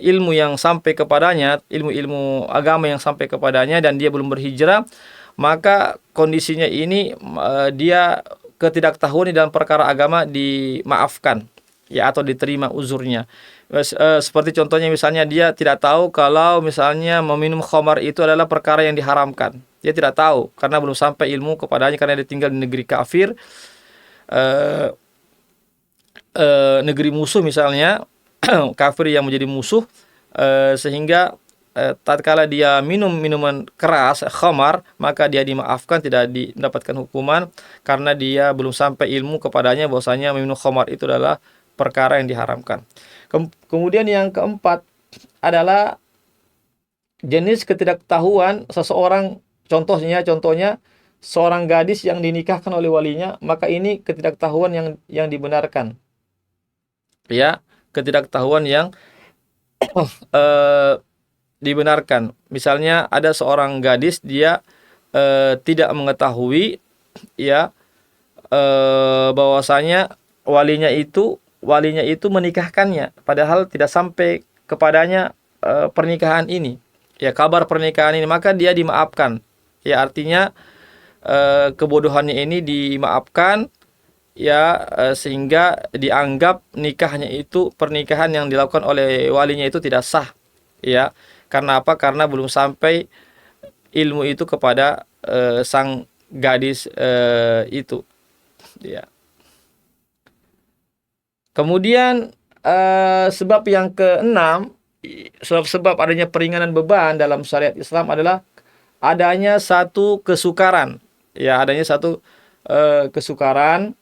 ilmu yang sampai kepadanya, ilmu agama yang sampai kepadanya, dan dia belum berhijrah, maka kondisinya ini dia ketidaktahuan dalam perkara agama dimaafkan, ya, atau diterima uzurnya. Seperti contohnya misalnya dia tidak tahu kalau misalnya meminum khamar itu adalah perkara yang diharamkan. Dia tidak tahu karena belum sampai ilmu kepadanya, karena dia tinggal di negeri kafir, negeri musuh misalnya, kafir yang menjadi musuh, sehingga tatkala dia minum minuman keras, khamar, maka dia dimaafkan, tidak mendapatkan hukuman karena dia belum sampai ilmu kepadanya bahwasanya meminum khamar itu adalah perkara yang diharamkan. Kemudian yang keempat adalah jenis ketidaktahuan seseorang. Contohnya seorang gadis yang dinikahkan oleh walinya, maka ini ketidaktahuan yang dibenarkan. Ya, ketidaktahuan yang dibenarkan. Misalnya ada seorang gadis, dia tidak mengetahui, ya, bahwasanya walinya itu menikahkannya, padahal tidak sampai kepadanya pernikahan ini, ya, kabar pernikahan ini, maka dia dimaafkan. Ya, artinya kebodohannya ini dimaafkan, ya, sehingga dianggap nikahnya itu, pernikahan yang dilakukan oleh walinya itu tidak sah, ya. Karena apa? Karena belum sampai ilmu itu kepada sang gadis itu, ya. Kemudian sebab yang keenam, sebab adanya peringanan beban dalam syariat Islam adalah adanya satu kesukaran, ya, adanya satu kesukaran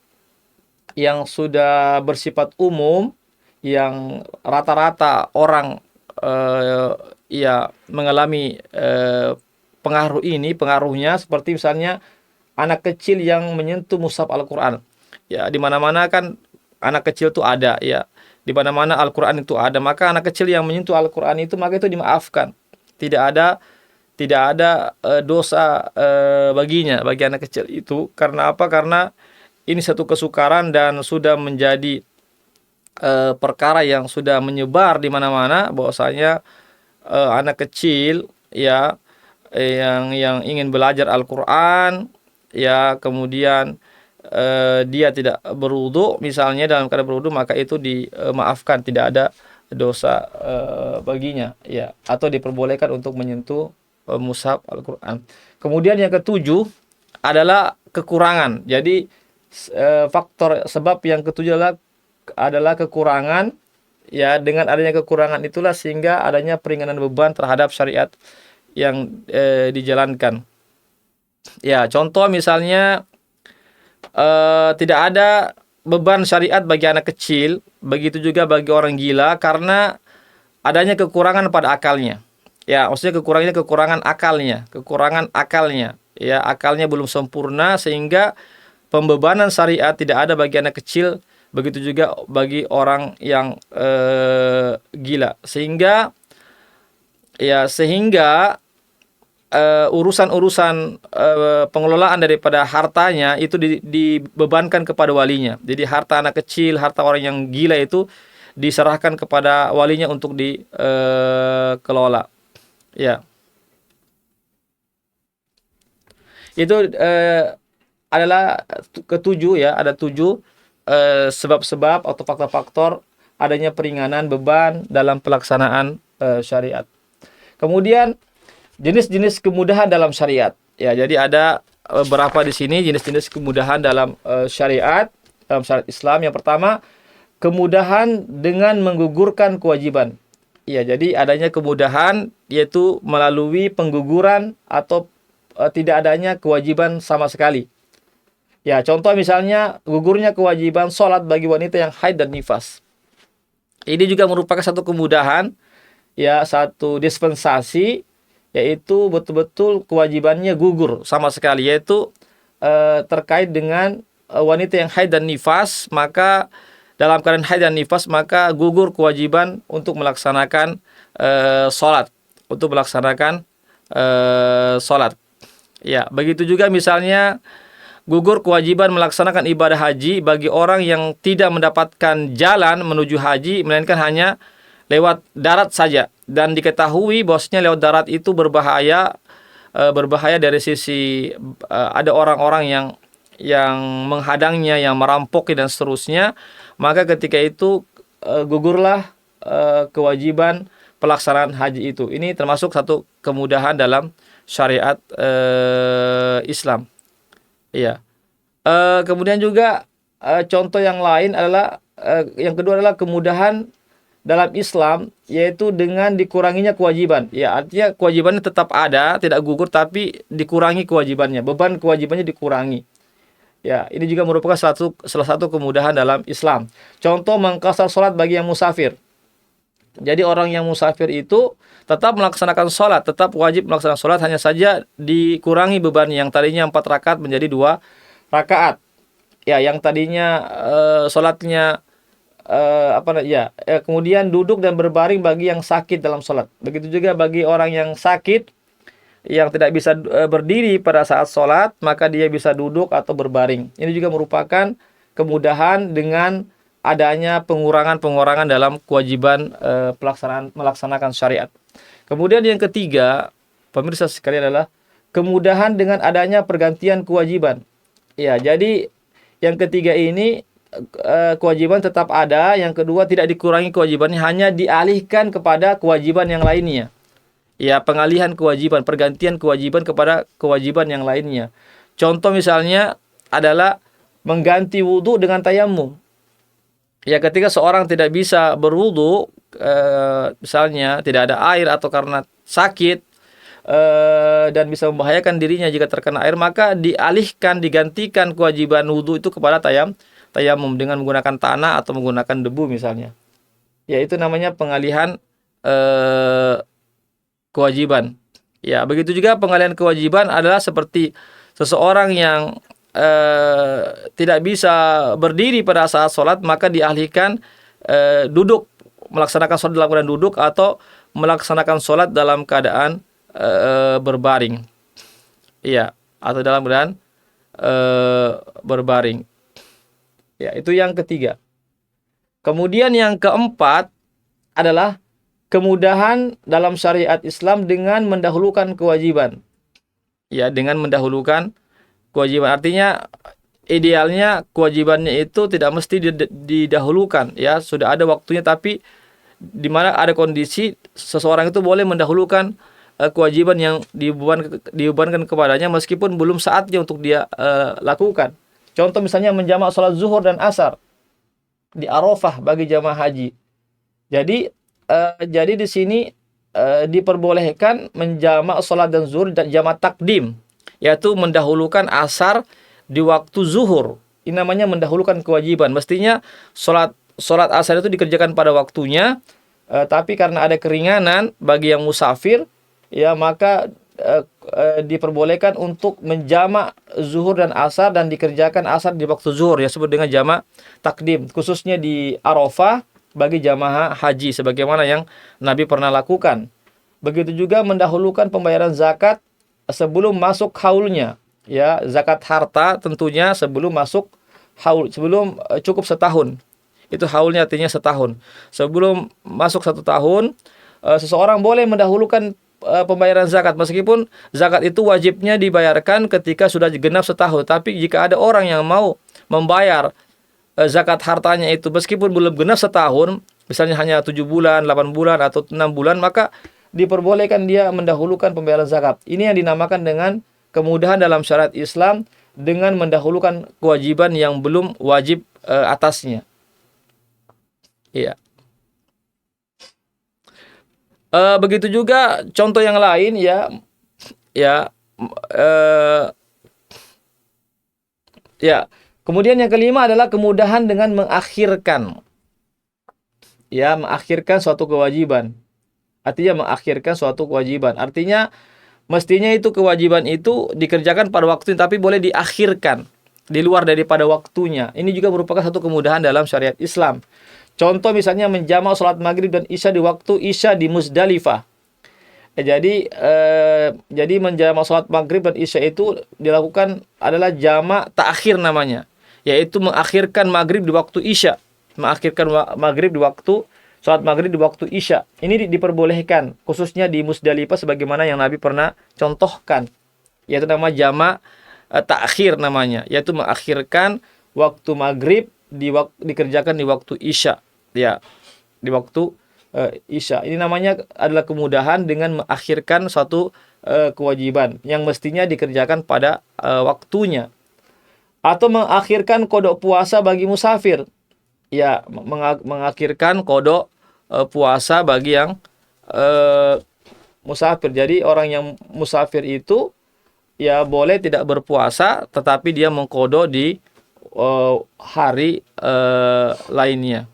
yang sudah bersifat umum, yang rata-rata orang ya mengalami pengaruhnya, seperti misalnya anak kecil yang menyentuh mushaf Al-Qur'an. Ya, di mana-mana kan anak kecil itu ada, ya. Di mana-mana Al-Qur'an itu ada, maka anak kecil yang menyentuh Al-Qur'an itu, maka itu dimaafkan. Tidak ada dosa bagi anak kecil itu. Karena apa? Karena ini satu kesukaran dan sudah menjadi perkara yang sudah menyebar di mana-mana, bahwasanya anak kecil, ya, yang ingin belajar Al-Qur'an, ya, kemudian dia tidak berwudu misalnya, dalam keadaan berwudu, maka itu dimaafkan, tidak ada dosa baginya, ya, atau diperbolehkan untuk menyentuh mushaf Al-Qur'an. Kemudian yang ketujuh adalah kekurangan. Jadi faktor sebab yang ketujuh adalah kekurangan, ya. Dengan adanya kekurangan itulah sehingga adanya peringanan beban terhadap syariat yang dijalankan. Ya, contoh misalnya tidak ada beban syariat bagi anak kecil, begitu juga bagi orang gila karena adanya kekurangan pada akalnya. Ya, maksudnya kekurangan akalnya. Ya, akalnya belum sempurna sehingga pembebanan syariat tidak ada bagi anak kecil, begitu juga bagi orang yang gila. Sehingga urusan-urusan pengelolaan daripada hartanya itu dibebankan kepada walinya. Jadi harta anak kecil, harta orang yang gila itu diserahkan kepada walinya untuk dikelola. Ya, itu adalah ketujuh ya, ada 7 sebab-sebab atau faktor-faktor adanya peringanan beban dalam pelaksanaan syariat. Kemudian jenis-jenis kemudahan dalam syariat. Ya, jadi ada beberapa di sini jenis-jenis kemudahan dalam syariat Islam. Yang pertama, kemudahan dengan menggugurkan kewajiban. Ya, jadi adanya kemudahan yaitu melalui pengguguran atau tidak adanya kewajiban sama sekali. Ya, contoh misalnya gugurnya kewajiban sholat bagi wanita yang haid dan nifas. Ini juga merupakan satu kemudahan, ya, satu dispensasi, yaitu betul-betul kewajibannya gugur sama sekali, yaitu terkait dengan wanita yang haid dan nifas. Maka dalam keadaan haid dan nifas maka gugur kewajiban untuk melaksanakan sholat, Ya, begitu juga misalnya gugur kewajiban melaksanakan ibadah haji bagi orang yang tidak mendapatkan jalan menuju haji, melainkan hanya lewat darat saja. Dan diketahui bahwasanya lewat darat itu berbahaya dari sisi ada orang-orang yang menghadangnya, yang merampoknya dan seterusnya. Maka ketika itu gugurlah kewajiban pelaksanaan haji itu. Ini termasuk satu kemudahan dalam syariat Islam. Iya. Kemudian juga contoh yang lain adalah yang kedua adalah kemudahan dalam Islam, yaitu dengan dikuranginya kewajiban. Ya, artinya kewajibannya tetap ada, tidak gugur, tapi dikurangi kewajibannya, beban kewajibannya dikurangi. Ya, ini juga merupakan salah satu kemudahan dalam Islam. Contoh mengqashar sholat bagi yang musafir. Jadi orang yang musafir itu tetap melaksanakan sholat, tetap wajib melaksanakan sholat, hanya saja dikurangi beban yang tadinya 4 rakaat menjadi 2 rakaat. Ya, yang tadinya sholatnya kemudian duduk dan berbaring bagi yang sakit dalam sholat. Begitu juga bagi orang yang sakit yang tidak bisa berdiri pada saat sholat, maka dia bisa duduk atau berbaring. Ini juga merupakan kemudahan dengan adanya pengurangan dalam kewajiban melaksanakan syariat. Kemudian yang ketiga, pemirsa sekalian, adalah kemudahan dengan adanya pergantian kewajiban. Ya, jadi yang ketiga ini kewajiban tetap ada, yang kedua tidak dikurangi kewajibannya, hanya dialihkan kepada kewajiban yang lainnya. Ya, pengalihan kewajiban, pergantian kewajiban kepada kewajiban yang lainnya. Contoh misalnya adalah mengganti wudhu dengan tayamum. Ya, ketika seorang tidak bisa berwudhu, misalnya tidak ada air atau karena sakit dan bisa membahayakan dirinya jika terkena air, maka digantikan kewajiban wudhu itu kepada tayamum dengan menggunakan tanah atau menggunakan debu misalnya. Ya, itu namanya pengalihan kewajiban. Ya, begitu juga pengalihan kewajiban adalah seperti seseorang yang tidak bisa berdiri pada saat sholat, maka dialihkan duduk, melaksanakan sholat dalam keadaan duduk atau melaksanakan sholat dalam keadaan berbaring. Iya, atau dalam keadaan berbaring. Ya, itu yang ketiga. Kemudian yang keempat adalah kemudahan dalam syariat Islam dengan mendahulukan kewajiban. Ya, dengan mendahulukan kewajiban. Artinya idealnya kewajibannya itu tidak mesti didahulukan, ya, sudah ada waktunya, tapi di mana ada kondisi seseorang itu boleh mendahulukan kewajiban yang dibebankan kepadanya meskipun belum saatnya untuk dia lakukan. Contoh misalnya menjamak sholat zuhur dan asar di Arafah bagi jamaah haji. Jadi di sini diperbolehkan menjamak sholat dan zuhur dan jamak takdim, yaitu mendahulukan asar di waktu zuhur. Ini namanya mendahulukan kewajiban. Mestinya sholat asar itu dikerjakan pada waktunya, tapi karena ada keringanan bagi yang musafir, ya maka diperbolehkan untuk menjamak zuhur dan asar dan dikerjakan asar di waktu zuhur, ya sebut dengan jamak takdim, khususnya di Arafah bagi jamaah haji sebagaimana yang Nabi pernah lakukan. Begitu juga mendahulukan pembayaran zakat sebelum masuk haulnya, ya zakat harta tentunya sebelum masuk haul, sebelum cukup setahun. Itu haulnya artinya setahun. Sebelum masuk 1 tahun, seseorang boleh mendahulukan pembayaran zakat, meskipun zakat itu wajibnya dibayarkan ketika sudah genap setahun. Tapi jika ada orang yang mau membayar zakat hartanya itu meskipun belum genap setahun, misalnya hanya 7 bulan, 8 bulan, atau 6 bulan, maka diperbolehkan dia mendahulukan pembayaran zakat. Ini yang dinamakan dengan kemudahan dalam syariat Islam dengan mendahulukan kewajiban yang belum wajib atasnya. Iya. Begitu juga contoh yang lain, ya ya. Kemudian yang kelima adalah kemudahan dengan mengakhirkan, ya mengakhirkan suatu kewajiban. Artinya mengakhirkan suatu kewajiban. Artinya mestinya itu kewajiban itu dikerjakan pada waktu, tapi boleh diakhirkan di luar daripada waktunya. Ini juga merupakan satu kemudahan dalam syariat Islam. Contoh misalnya menjamak sholat maghrib dan isya di waktu isya di Muzdalifah. Jadi menjamak sholat maghrib dan isya itu dilakukan adalah jamak ta'khir namanya, yaitu mengakhirkan maghrib di waktu isya, mengakhirkan maghrib di waktu sholat maghrib di waktu isya. Ini diperbolehkan khususnya di Muzdalifah sebagaimana yang Nabi pernah contohkan, yaitu nama jamak ta'khir namanya, yaitu mengakhirkan waktu maghrib dikerjakan di waktu isya, ya di waktu isya. Ini namanya adalah kemudahan dengan mengakhirkan suatu kewajiban yang mestinya dikerjakan pada waktunya. Atau mengakhirkan kodok puasa bagi musafir, ya mengakhirkan kodok puasa bagi yang musafir. Jadi orang yang musafir itu ya boleh tidak berpuasa, tetapi dia mengkodok di hari lainnya.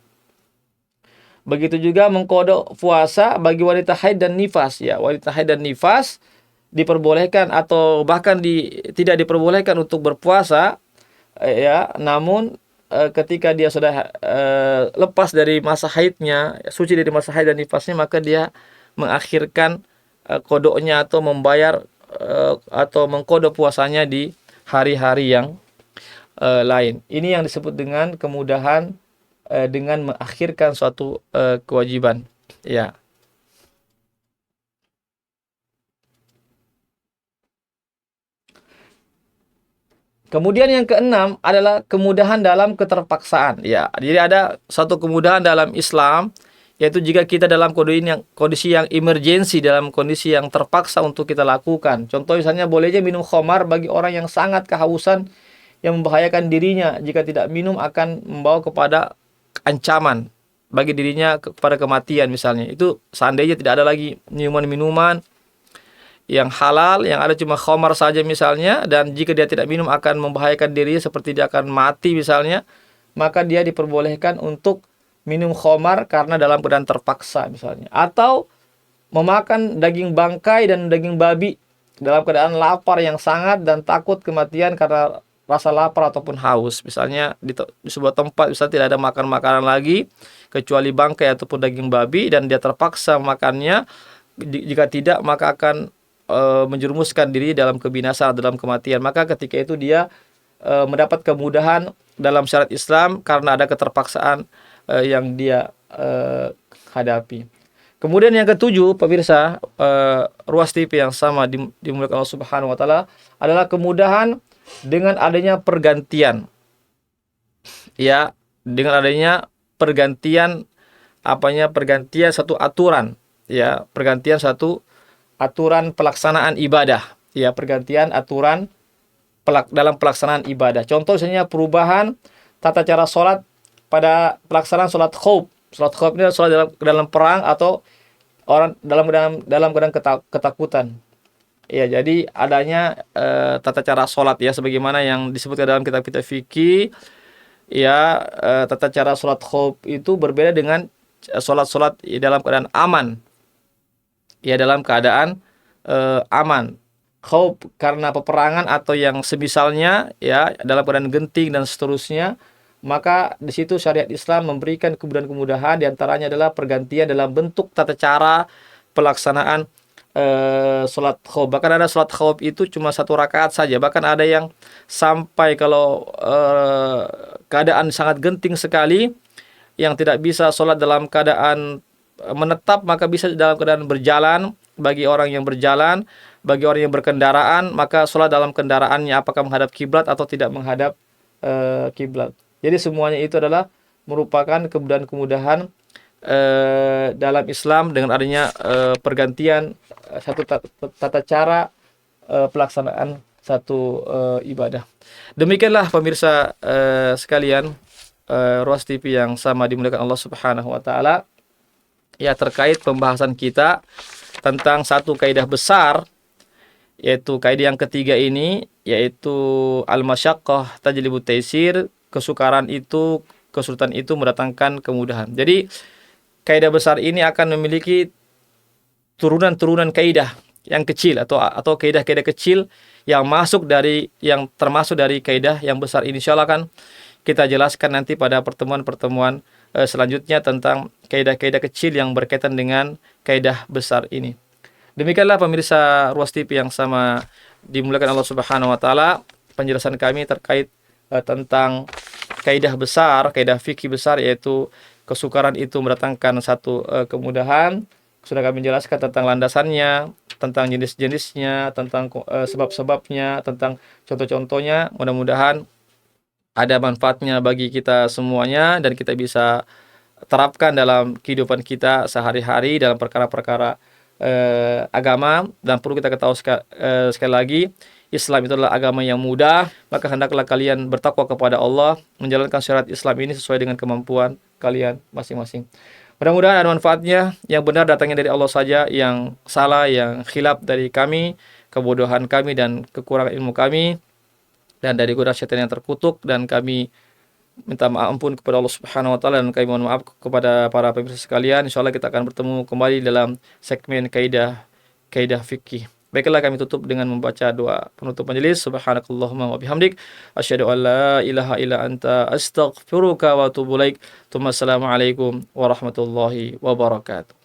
Begitu juga mengkodok puasa bagi wanita haid dan nifas, ya wanita haid dan nifas diperbolehkan atau bahkan tidak diperbolehkan untuk berpuasa, ya namun ketika dia sudah lepas dari masa haidnya, suci dari masa haid dan nifasnya, maka dia mengakhirkan kodoknya atau membayar atau mengkodok puasanya di hari-hari yang lain. Ini yang disebut dengan kemudahan dengan mengakhirkan suatu kewajiban, ya. Kemudian yang keenam adalah kemudahan dalam keterpaksaan. Ya, jadi ada satu kemudahan dalam Islam, yaitu jika kita dalam kondisi yang emergensi, dalam kondisi yang terpaksa untuk kita lakukan. Contoh misalnya bolehnya minum khamar bagi orang yang sangat kehausan yang membahayakan dirinya. Jika tidak minum akan membawa kepada ancaman bagi dirinya kepada kematian misalnya. Itu seandainya tidak ada lagi minuman-minuman yang halal, yang ada cuma khamar saja misalnya, dan jika dia tidak minum akan membahayakan dirinya seperti dia akan mati misalnya, maka dia diperbolehkan untuk minum khamar karena dalam keadaan terpaksa misalnya. Atau memakan daging bangkai dan daging babi dalam keadaan lapar yang sangat dan takut kematian karena rasa lapar ataupun haus. Misalnya di sebuah tempat misalnya tidak ada makanan lagi kecuali bangkai ataupun daging babi dan dia terpaksa makannya, jika tidak maka akan menjerumuskan diri dalam kebinasaan, dalam kematian. Maka ketika itu dia mendapat kemudahan dalam syariat Islam karena ada keterpaksaan yang dia hadapi. Kemudian yang ketujuh, pemirsa Ruas TV yang sama dimuliakan Allah Subhanahu wa taala, adalah kemudahan dengan adanya pergantian. Ya, dengan adanya pergantian pergantian satu aturan, ya, pergantian satu aturan pelaksanaan ibadah, ya, pergantian aturan dalam pelaksanaan ibadah. Contoh misalnya perubahan tata cara sholat pada pelaksanaan sholat khauf. Sholat khauf ini sholat dalam perang atau orang dalam keadaan ketakutan. Ya, jadi adanya tata cara sholat ya, sebagaimana yang disebutkan dalam kitab-kitab fikih ya, tata cara sholat khauf itu berbeda dengan sholat-sholat dalam keadaan aman, ya dalam keadaan aman. Khauf karena peperangan atau yang semisalnya ya dalam keadaan genting dan seterusnya, maka di situ syariat Islam memberikan kemudahan-kemudahan, diantaranya adalah pergantian dalam bentuk tata cara pelaksanaan sholat khauf. Bahkan ada sholat khauf itu cuma 1 rakaat saja. Bahkan ada yang sampai kalau keadaan sangat genting sekali, yang tidak bisa sholat dalam keadaan menetap, maka bisa dalam keadaan berjalan. Bagi orang yang berjalan, bagi orang yang berkendaraan, maka sholat dalam kendaraannya apakah menghadap kiblat atau tidak menghadap kiblat. Jadi semuanya itu adalah merupakan kemudahan-kemudahan dalam Islam dengan adanya pergantian satu tata cara pelaksanaan satu ibadah. Demikianlah pemirsa sekalian, Ruas TV yang sama dimuliakan Allah Subhanahu wa taala, ya terkait pembahasan kita tentang satu kaidah besar, yaitu kaidah yang ketiga ini, yaitu al-masyaqqah tajlibu taisir, kesukaran itu, kesulitan itu mendatangkan kemudahan. Jadi kaidah besar ini akan memiliki turunan-turunan kaidah yang kecil atau kaidah-kaidah kecil yang termasuk dari kaidah yang besar ini. Insyaallah akan kita jelaskan nanti pada pertemuan-pertemuan selanjutnya tentang kaidah-kaidah kecil yang berkaitan dengan kaidah besar ini. Demikianlah pemirsa Ruas TV yang sama dimuliakan Allah Subhanahu wa taala, penjelasan kami terkait tentang kaidah besar, kaidah fikih besar, yaitu kesukaran itu mendatangkan satu kemudahan. Sudah kami jelaskan tentang landasannya, tentang jenis-jenisnya, tentang sebab-sebabnya, tentang contoh-contohnya. Mudah-mudahan ada manfaatnya bagi kita semuanya dan kita bisa terapkan dalam kehidupan kita sehari-hari dalam perkara-perkara agama. Dan perlu kita ketahui sekali lagi, Islam itu adalah agama yang mudah, maka hendaklah kalian bertakwa kepada Allah, menjalankan syariat Islam ini sesuai dengan kemampuan kalian masing-masing. Mudah-mudahan ada manfaatnya. Yang benar datangnya dari Allah saja, yang salah, yang khilaf dari kami, kebodohan kami dan kekurangan ilmu kami, dan dari godaan syaitan yang terkutuk. Dan kami minta ampun kepada Allah Subhanahu wa taala, dan kami mohon maaf kepada para pemirsa sekalian. Insyaallah kita akan bertemu kembali dalam segmen kaidah fikih. Baiklah, kami tutup dengan membaca doa penutup majelis. Subhanakallahumma wa bihamdik asyhadu an la ilaha illa anta astaghfiruka wa atubu ilaik. Assalamualaikum warahmatullahi wabarakatuh.